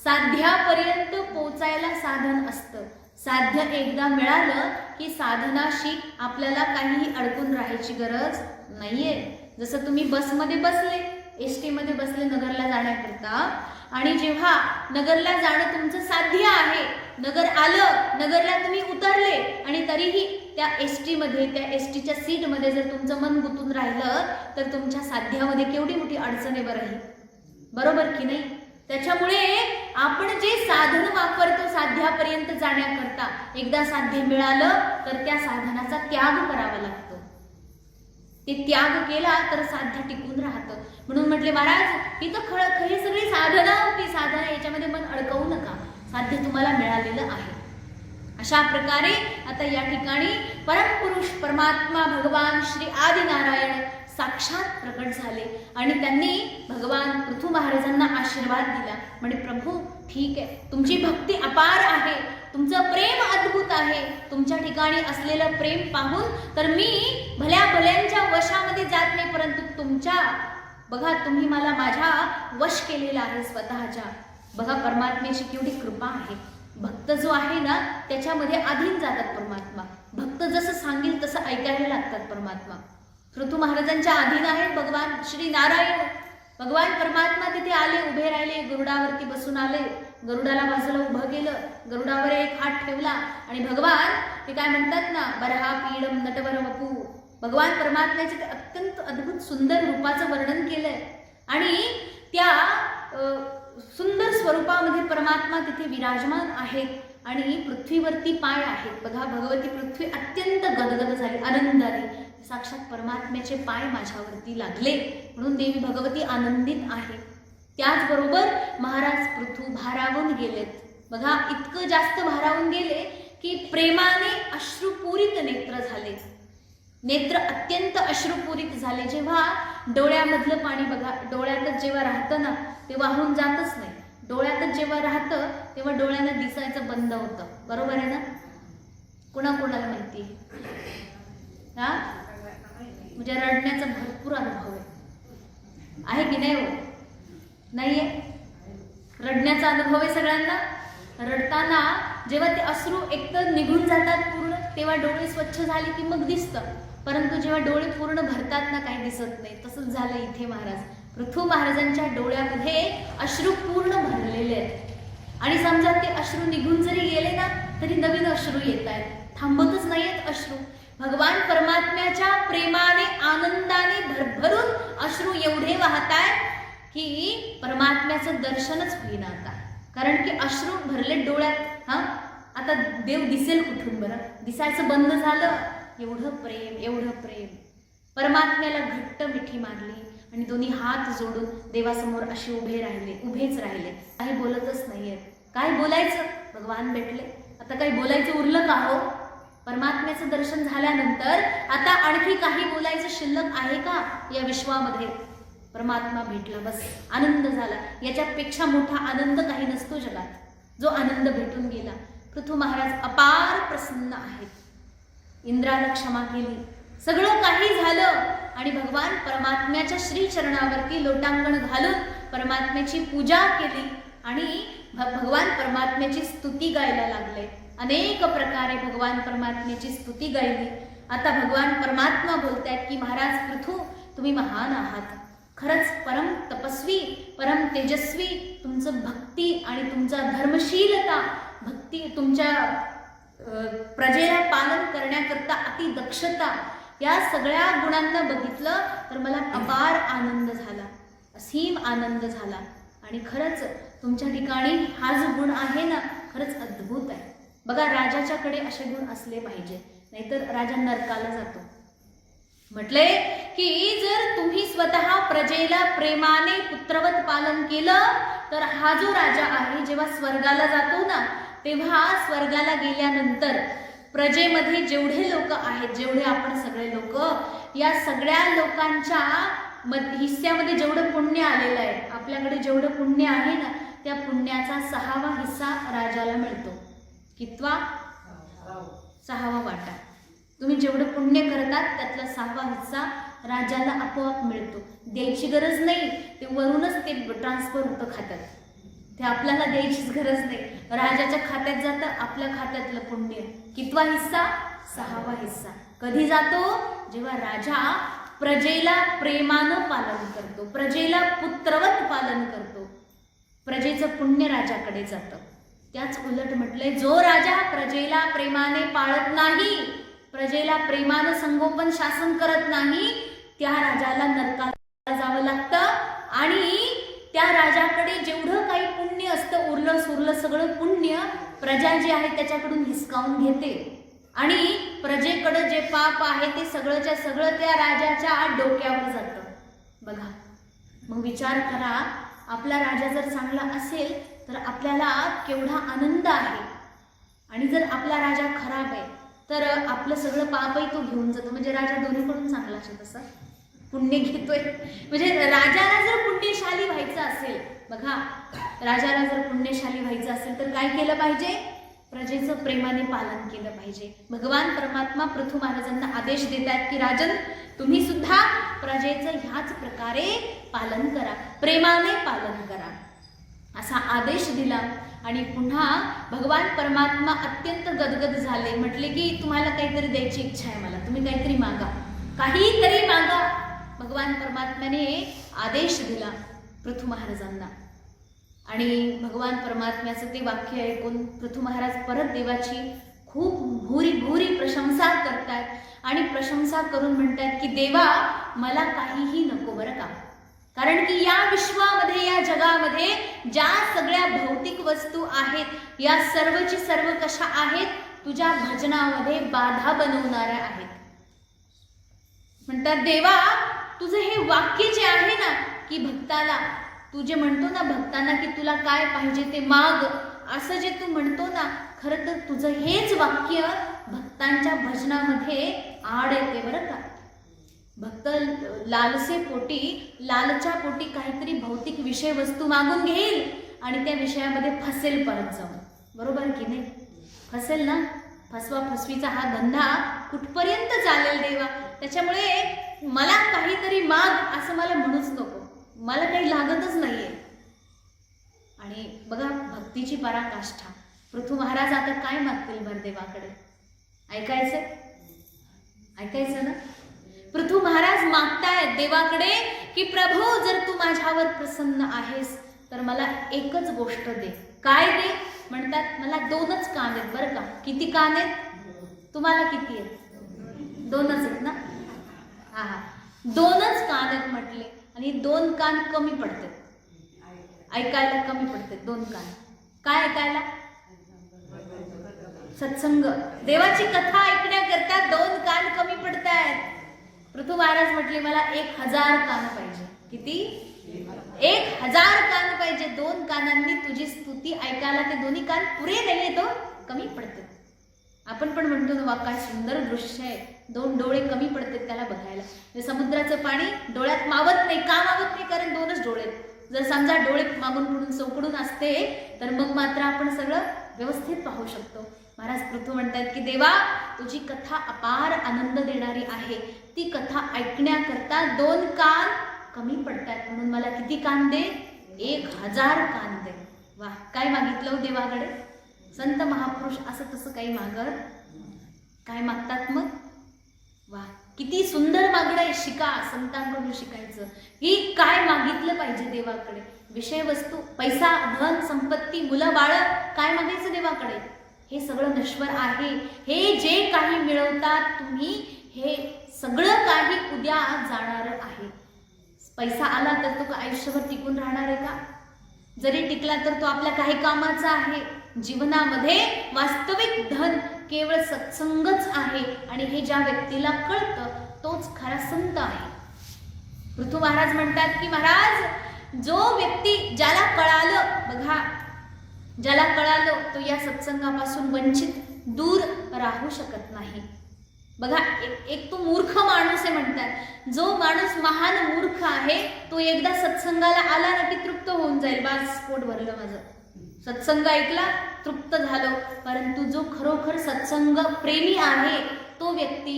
साध्यापर्यंत पोचायला साधन असतं. साध्य एकदा मिळालं की साधनाशी आपल्याला काहीही अडकून राहायची गरज नाहीये. जसं तुम्ही बसमध्ये बसले, ST मध्ये बसले नगरला जाण्याकरता, आणि जेव्हा नगरला जाणं तुमचं साध्य आहे, नगर आलं, नगरला तुम्ही उतरले आणि तरीही त्या ST मध्ये, त्या STच्या सीटमध्ये जर तुमचं मन गुंतून राहिलं तर तुमच्या साध्यामध्ये केवढी मोठी अडचण आहे बरं ही. बरोबर की नाही? त्याच्यामुळे आपण जे साधन वापरतो साध्यापर्यंत जाण्याकरता, एकदा साध्य मिळालं तर त्या साधनाचा त्याग करावा लागतो. ते त्याग केला तर साध्य टिकून राहतं. म्हणून म्हटले महाराज ही तर हे सगळी साधना होती, साधना याच्यामध्ये मन अडकवू नका, साध्य तुम्हाला मिळालेलं आहे. अशा प्रकारे आता या ठिकाणी परमपुरुष परमात्मा भगवान श्री आदिनारायण साक्षात प्रकट झाले आणि त्यांनी भगवान पृथू महाराजांना आशीर्वाद दिला. म्हणजे प्रभू ठीक आहे, तुमची भक्ती अपार आहे, तुमचं प्रेम अद्भुत आहे, तुमच्या ठिकाणी असलेलं प्रेम पाहून तर मी भल्या भल्यांच्या वशामध्ये जात नाही, परंतु तुमच्या बघा तुम्ही मला माझ्या वश केलेला आहे स्वतःच्या. बघा परमात्म्याची केवढी कृपा आहे. भक्त जो आहे ना त्याच्यामध्ये अधीन जातात परमात्मा. भक्त जसं सांगेल तसं ऐकायला लागतात परमात्मा. पृथू महाराजांच्या अधीन आहेत भगवान श्री नारायण. भगवान परमात्मा तिथे आले, उभे राहिले, गरुडावरती बसून आले, गरुडाला बाजूला उभं केलं, गरुडावर एक हात ठेवला आणि भगवान ते काय म्हणतात ना, बरहा पीडम नटवर वपू, भगवान परमात्म्याचे ते अत्यंत अद्भुत सुंदर रूपाचं वर्णन केलंय आणि त्या सुंदर स्वरूपामध्ये परमात्मा तिथे विराजमान आहेत आणि पृथ्वीवरती पाय आहेत. बघा भगवती पृथ्वी अत्यंत गदगद झाली, आनंदाने. साक्षात परमात्म्याचे पाय माझ्यावरती लागले म्हणून देवी भगवती आनंदित आहे. त्याचबरोबर महाराज पृथू भारावून गेलेत. बघा इतकं जास्त भारावून गेले की प्रेमाने अश्रुपूरित नेत्र झाले. नेत्र अत्यंत अश्रुपूरित झाले. जेव्हा डोळ्यामधलं पाणी बघा डोळ्यातच जेव्हा राहतं ना ते वाहून जातच नाही. डोळ्यातच जेव्हा राहतं तेव्हा डोळ्यांना दिसायचं बंद होतं. बरोबर आहे ना? कोणाकोणाला माहिती हा? म्हणजे रडण्याचा भरपूर अनुभव आहे की नाही? हो नाहीये? रडण्याचा अनुभव आहे सगळ्यांना. रडताना जेव्हा ते अश्रू एकतर निघून जातात पूर्ण तेव्हा डोळे स्वच्छ झाले की मग दिसतं, परंतु जेव्हा डोळे पूर्ण भरतात ना काही दिसत नाही. तसंच झालं इथे महाराज पृथू महाराजांच्या डोळ्यामध्ये अश्रू पूर्ण भरलेले आहेत आणि समजा ते अश्रू निघून जरी गेले ना तरी नवीन अश्रू येत आहेत, थांबतच नाहीयेत अश्रू. भगवान परमात्म्याच्या प्रेमाने आनंदाने भरभरून अश्रू एवढे वाहतायत की परमात्म्याचं दर्शनच होईना आता, कारण की अश्रू भरले डोळ्यात. हा आता देव दिसेल कुठून बरं? दिसायचं बंद झालं. एवढं प्रेम, एवढं प्रेम. परमात्म्याला घट्ट मिठी मारली आणि दोन्ही हात जोडून देवासमोर असे उभेच राहिले. काही बोलतच नाहीये. काय बोलायचं? भगवान भेटले, आता काही बोलायचं उरलं का हो? परमात्म्याचं दर्शन झाल्यानंतर आता आणखी काही बोलायचं शिल्लक आहे का या विश्वामध्ये? परमात्मा भेटला, बस आनंद झाला. याच्यापेक्षा मोठा आनंद काही नसतो जगात, जो आनंद भेटून गेला. पृथू महाराज अपार प्रसन्न आहेत. इंद्राला क्षमा केली, सगळं काही झालं आणि भगवान परमात्म्याच्या श्री चरणावरती लोटांगण घालून परमात्म्याची पूजा केली आणि भगवान परमात्म्याची स्तुती गायला लागले. अनेक प्रकारे भगवान परमात्म्याची स्तुती गायली. आता भगवान परमात्मा बोलतायत की महाराज पृथू तुम्ही महान आहात, खरंच परम तपस्वी, परम तेजस्वी. तुमचं भक्ती आणि तुमचा धर्मशीलता, भक्ती, तुमच्या प्रजेला पालन करण्याकरता अति दक्षता, या सगळ्या गुणांना बघितलं तर मला अपार आनंद झाला, असीम आनंद झाला. आणि खरंच तुमच्या ठिकाणी हा जो गुण आहे ना खरंच अद्भुत आहे. बघा राजाच्याकडे असे गुण असले पाहिजे, नाहीतर राजा नरकाला जातो. म्हटले की जर तुम्ही स्वतः प्रजेला प्रेमाने पुत्रवत पालन केलं तर हा जो राजा आहे जेव्हा स्वर्गाला जातो ना तेव्हा स्वर्गाला गेल्यानंतर प्रजेमध्ये जेवढे लोक आहेत, जेवढे आपण सगळे लोक, या सगळ्या लोकांच्या हिस्स्यामध्ये जेवढं पुण्य आलेलं आहे, आपल्याकडे जेवढं पुण्य आहे ना त्या पुण्याचा 6वा हिस्सा राजाला मिळतो. कितवा? 6वा वाटा. तुम्ही जेवढं पुण्य करतात त्यातला 6वा हिस्सा राजाला आपोआप मिळतो. द्यायची गरज नाही, ते वरूनच ते ट्रान्सफर होतं खात्यात. ते आपल्याला द्यायचीच गरज नाही, राजाच्या खात्यात जातं आपल्या खात्यातलं पुण्य. कितवा हिस्सा? 6वा हिस्सा. कधी जातो? जेव्हा राजा प्रजेला प्रेमानं पालन करतो, प्रजेला पुत्रवत पालन करतो, प्रजेचं पुण्य राजाकडे जातं. त्याच उलट म्हटलंय जो राजा प्रजेला प्रेमाने पाळत नाही, प्रजेला प्रेमानं संगोपन शासन करत नाही, त्या राजाला नरकाला जावं लागतं आणि त्या राजाकडे जेवढं काही पुण्य असतं, उरलं सुरलं सगळं पुण्य प्रजा जी आहे त्याच्याकडून हिसकावून घेते आणि प्रजेकडे जे पाप आहे ते सगळंच्या सगळं त्या राजाच्या डोक्यावर जातं. बघा, मग विचार करा, आपला राजा जर चांगला असेल तर आपल्याला केवढा आनंद आहे, आणि जर आपला राजा खराब आहे तर आपलं सगळं पापही तो घेऊन जातो. म्हणजे राजा दोन्हीकडून चांगला असेल तसं पुण्य घेतोय. म्हणजे राजाला जर पुण्यशाली व्हायचं असेल, बघा, राजाला जर पुण्यशाली व्हायचं असेल तर काय केलं पाहिजे? प्रजेचं प्रेमाने पालन केलं पाहिजे. भगवान परमात्मा पृथु महाराजांना आदेश देतात की राजन, तुम्ही सुद्धा प्रजेचं ह्याच प्रकारे पालन करा, प्रेमाने पालन करा, असा आदेश दिला. आणि पुन्हा भगवान परमात्मा अत्यंत गदगद झाले. म्हटले की तुम्हाला काहीतरी द्यायची इच्छा आहे, मला तुम्ही काहीतरी मागा, काहीतरी मागा. भगवान परमात्म्याने आदेश दिला पृथु महाराजांना. आणि भगवान परमात्म्याचं ते वाक्य ऐकून पृथु महाराज परत देवाची खूप भूरी भूरी प्रशंसा करतात आणि प्रशंसा करून म्हणतात की देवा, मला काहीही नको बरं का, कारण की या विश्वामध्ये, या जगामध्ये ज्या सगळ्या भौतिक वस्तू आहेत, या सर्वची सर्व कशा आहेत? तुझ्या भजनामध्ये बाधा बनवणाऱ्या आहेत. म्हणतात देवा, तुझं हे वाक्य जे आहे ना, की भक्ताला तू जे म्हणतो ना भक्तांना की तुला काय पाहिजे ते माग, असं जे तू म्हणतो ना, खरं तर तुझं हेच वाक्य भक्तांच्या भजनामध्ये आड येते बरं का. भक्त लालसे पोटी, लालच्या पोटी काहीतरी भौतिक विषय वस्तू मागून घेईल आणि त्या विषयामध्ये फसेल परत जाऊन. बरोबर की नाही? फसेल ना. फसवा फसवीचा हा धंदा कुठपर्यंत चालेल देवा? त्याच्यामुळे मला काहीतरी माग असं मला म्हणूच नको, मला काही लागतच नाहीये. आणि बघा, भक्तीची पराकाष्ठा. पृथु महाराज आता काय मागतील भर देवाकडे? ऐकायचं? ऐकायचं ना. पृथु महाराज मागतायत देवाकडे की प्रभू, जर तू माझ्यावर प्रसन्न आहेस तर मला एकच गोष्ट दे. काय दे? म्हणतात मला 2च कान आहेत बरं का. किती कान आहेत? तुम्हाला किती आहेत? 2च आहेत ना. हा हा, 2च कान आहेत म्हटले, आणि 2 कान कमी पडतात ऐकायला, कमी पडतात 2 कान. काय ऐकायला? सत्संग, देवाची कथा ऐकण्याकरता 2 कान कमी पडतात. पृथु महाराज म्हटले मला 1000 कान पाहिजे. किती? 1000 कान पाहिजे. 2 कानांनी तुझी स्तुती ऐकायला ते दोन्ही कान पुरे नाहीये, तो कमी पडतात. आपण पण म्हणतो ना, वा काय सुंदर दृश्य आहे, 2 डोळे कमी पडतात त्याला बघायला. म्हणजे समुद्राचं पाणी डोळ्यात मावत नाही. का मावत नाही? कारण 2च डोळे आहेत. जर समजा डोळे मागून पुढून चौकडून असते तर मग मात्र आपण सगळं व्यवस्थित पाहू शकतो. महाराज पृथु म्हणतात की देवा, तुझी कथा अपार आनंद देणारी आहे, ती कथा ऐकण्याकरता 2 कान कमी पडतात, म्हणून मला किती कान दे? 1000 कान दे. वा, काय मागितलं देवाकडे? संत महापुरुष असं तसं काही मागत, काय मागतात मग? वा, किती सुंदर मागणं आहे. शिका, संतांकडून शिकायचं की काय मागितलं पाहिजे देवाकडे. विषय वस्तू, पैसा, धन, संपत्ती, मुलं बाळ, काय मागायचं देवाकडे? हे सगळं नश्वर आहे. हे जे काही मिळवतात तुम्ही, हे सगळं काही उद्या जाणार आहे. पैसा आला तर तो आयुष्यभर टिकून राहणार आहे का? जरी टिकला तर तो आपल्या काही कामाचा आहे. जीवनामध्ये वास्तविक धन केवळ सत्संगच आहे, आणि हे ज्या व्यक्तीला कळतं तोच खरा संत आहे. पृथु महाराज म्हणतात की महाराज, जो व्यक्ती, ज्याला कळालं, बघा, ज्याला कळालं तो या सत्संगापासून वंचित दूर राहू शकत नाही. बघा, एक तो मूर्ख माणूस आहे म्हणतात. जो माणूस महान मूर्ख आहे तो एकदा सत्संगाला आला ना की तृप्त होऊन जाईल. बास, पोट भरलं माझं, सत्संग ऐकला, तृप्त झालो. परंतु जो खरोखर सत्संग प्रेमी आहे तो व्यक्ती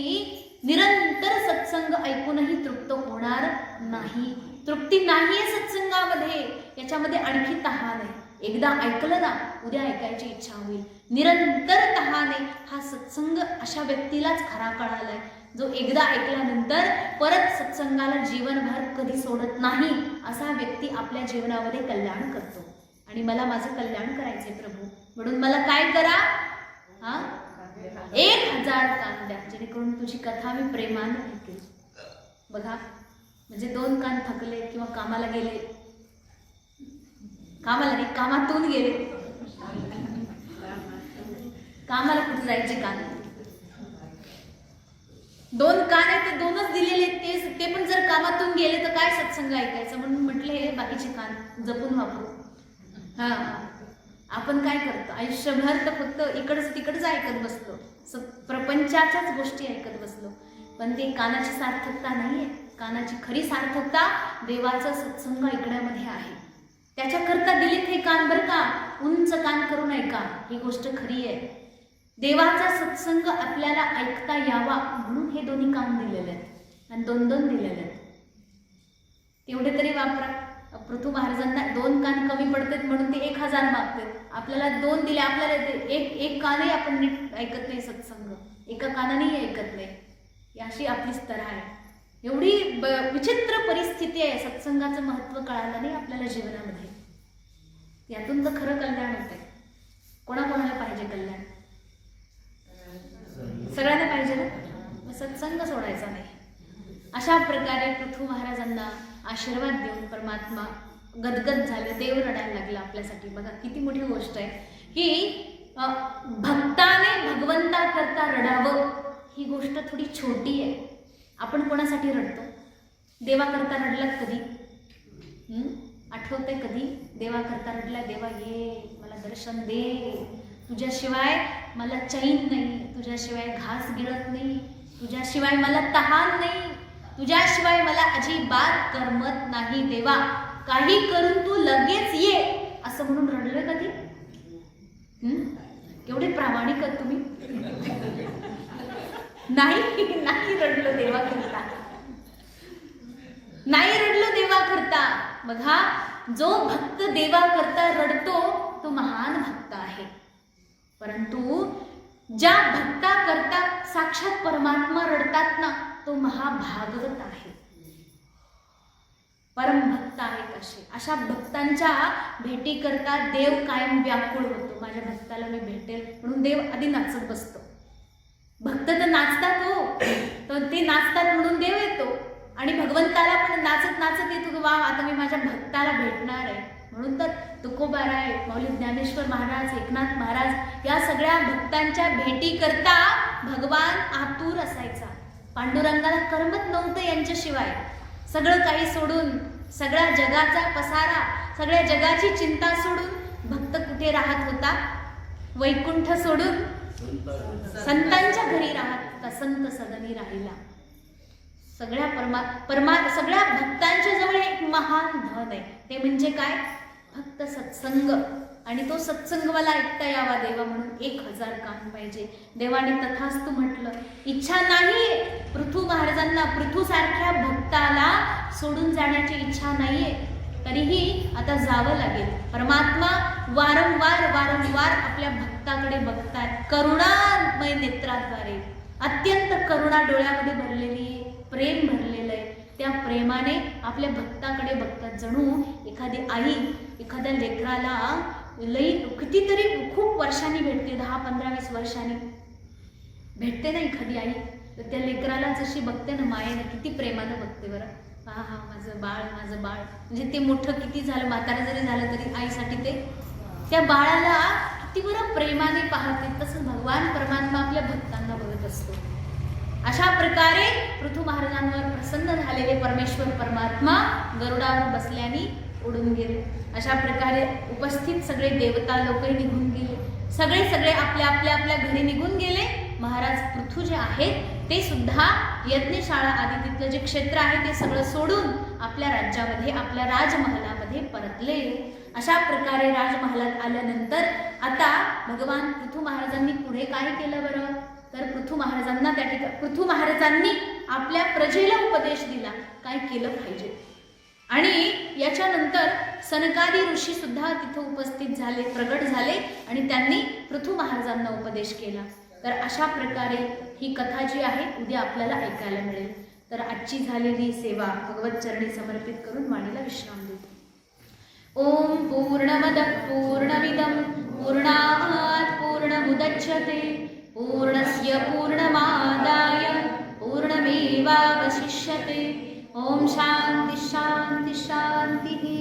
निरंतर सत्संग ऐकूनही तृप्त होणार नाही. तृप्ती नाहीये सत्संगामध्ये, याच्यामध्ये आणखी तहान आहे. एकदा ऐकलं ना, उद्या ऐकायची इच्छा होईल. निरंतर तहाने हा सत्संग अशा व्यक्तीलाच खरा कळालाय, जो एकदा ऐकल्यानंतर परत सत्संगाला जीवनभर कधी सोडत नाही. असा व्यक्ती आपल्या जीवनामध्ये कल्याण करतो. आणि मला माझं कल्याण करायचंय प्रभू, म्हणून मला काय करा? 1000 कान द्या, जेणेकरून तुझी कथा मी प्रेमाने ऐकेल. बघा, म्हणजे 2 कान थकले किंवा कामाला गेले, कामाला नाही, कामातून गेले. कामाला कुठे जायचे कान? 2 कान आहेत ते 2च दिलेले, ते पण जर कामातून गेले तर काय सत्संग ऐकायचं? म्हणून म्हटलं हे बाकीचे कान जपून वापरू. हा, आपण काय करतो आयुष्यभर? तर फक्त इकडच तिकडच ऐकत बसलो, प्रपंचाच्याच गोष्टी ऐकत बसलो. पण ते कानाची सार्थकता नाहीये. कानाची खरी सार्थकता देवाचा सत्संग ऐकण्यामध्ये आहे. त्याच्याकरता दिलेत हे कान बरं का. उंच कान करून ऐका, ही गोष्ट खरी आहे. देवाचा सत्संग आपल्याला ऐकता यावा म्हणून हे दोन्ही कान दिलेले आहेत आणि 2-2 दिलेले आहेत. तेवढे तरी वापरा. पृथू महाराजांना 2 कान कमी पडतात म्हणून ते 1000 मागतात. आपल्याला 2 दिले, आपल्याला एक कानही आपण नीट ऐकत नाही सत्संग, एका कानानेही ऐकत नाही. अशी आपलीच तरह आहे. एवढी विचित्र परिस्थिती आहे. सत्संगाचं महत्त्व कळालं नाही आपल्याला जीवनामध्ये. यातून तर खरं कल्याण होतंय. कोणाकोणाला पाहिजे कल्याण? सगळ्यांना पाहिजे ना. मग सत्संग सोडायचा नाही. अशा प्रकारे पृथू महाराजांना आशीर्वाद देऊन परमात्मा गदगद झाले, देव रडायला लागला आपल्यासाठी. बघा किती मोठी गोष्ट आहे की भक्ताने भगवंता करता रडावं. ही गोष्ट थोडी छोटी आहे. आपण कोणासाठी रडतो? देवा करता रडलात कधी? आठवतंय कधी देवा करता रडला? देवा ये, मला दर्शन दे, तुझ्याशिवाय मला चैन नाही, तुझ्याशिवाय घास गिळत नाही, तुझ्याशिवाय मला तहान नाही, तुझ्याशिवाय मला अजिबात करमत नाही. देवा काही करून तू लगेच ये, असं म्हणून रडलं कधी? केवढे प्रामाणिक आहात तुम्ही. नाही रडलो देवा करता, नाही रडलो देवा करता. बघा, जो भक्त देवा करता रडतो तो महान भक्त आहे. परंतु ज्या भक्ता करता साक्षात परमात्मा रडतात ना, तो महाभागवत आहे, परमभक्त आहेत. अशा भक्तांच्या भेटी करता देव कायम व्याकुळ होतो. माझ्या भक्ताला मी भेटेल म्हणून देव आधी नाचत बसतो. भक्त तर नाचतात हो, तर ते नाचतात म्हणून देव येतो. आणि भगवंताला पण नाचत नाचत येतो की वा, आता मी माझ्या भक्ताला भेटणार आहे. म्हणून तर तुकोबाराय, मौली ज्ञानेश्वर महाराज, एकनाथ महाराज या सगळ्या भक्तांच्या भेटी करता भगवान आतुर असायचा. पांडुरंगाला करमत नव्हतं यांच्याशिवाय. सगळं काही सोडून, सगळ्या जगाचा पसारा, सगळ्या जगाची चिंता सोडून भक्त कुठे राहत होता? वैकुंठ सोडून संतांच्या घरी राहत होता. संत सदनी राहिला. सगळ्या भक्तांच्या जवळ एक महान धन आहे, ते म्हणजे काय? फक्त सत्संग. आणि तो सत्संग मला ऐकता यावा देवा म्हणून 1000 कान पाहिजे. देवाने तथास्तु म्हटलं. इच्छा नाही पृथू महाराजांना, पृथू सारख्या भक्ताला सोडून जाण्याची इच्छा नाहीये, तरीही आता जावं लागेल. परमात्मा वारंवार आपल्या भक्ताकडे बघतात, करुणामय नेत्राद्वारे. अत्यंत करुणा डोळ्यामध्ये भरलेली आहे, प्रेम भरलेलं आहे. त्या प्रेमाने आपल्या भक्ताकडे बघतात. जणू एखादी आई एखाद्या लेकराला कितीतरी खूप वर्षांनी भेटते, 10, 15, 20 वर्षांनी भेटते ना एखादी आई, तर त्या लेकराला जशी बघते ना मायेने, किती प्रेमानं बघते बरं. हा माझं बाळ, माझं बाळ. म्हणजे ते मोठं किती झालं, म्हातारं जरी झालं तरी आईसाठी ते त्या बाळाला किती बरं प्रेमाने पाहते. तसं भगवान परमात्मा आपल्या भक्तांना बघत असतो. अशा प्रकारे पृथू महाराजांवर प्रसन्न झालेले परमेश्वर परमात्मा गरुडावर बसल्याने उडून गेले. अशा प्रकारे उपस्थित सगळे देवता लोकही निघून गेले. सगळे आपल्या घरी निघून गेले. महाराज पृथू जे आहेत ते सुद्धा यज्ञशाळा आदी तिथलं जे क्षेत्र आहे ते सगळं सोडून आपल्या राज्यामध्ये, आपल्या राजमहालामध्ये परतले. अशा प्रकारे राजमहालात आल्यानंतर आता भगवान पृथू महाराजांनी पुढे काय केलं बरं? तर पृथू महाराजांनी आपल्या प्रजेला उपदेश दिला काय केलं पाहिजे. आणि याच्यानंतर सनकादी ऋषी सुद्धा तिथं उपस्थित झाले, प्रगट झाले आणि त्यांनी पृथू महाराजांना उपदेश केला. तर अशा प्रकारे ही कथा जी आहे उद्या आपल्याला ऐकायला मिळेल. तर आजची झालेली सेवा भगवत चरणी समर्पित करून वाणीला विश्राम देतो. ओम पूर्णमदः पूर्णमिदं पूर्णात् पूर्णमुदच्यते पूर्णस्य पूर्णमादाय पूर्णमेवावशिष्यते. ओम शांती शांती शांती.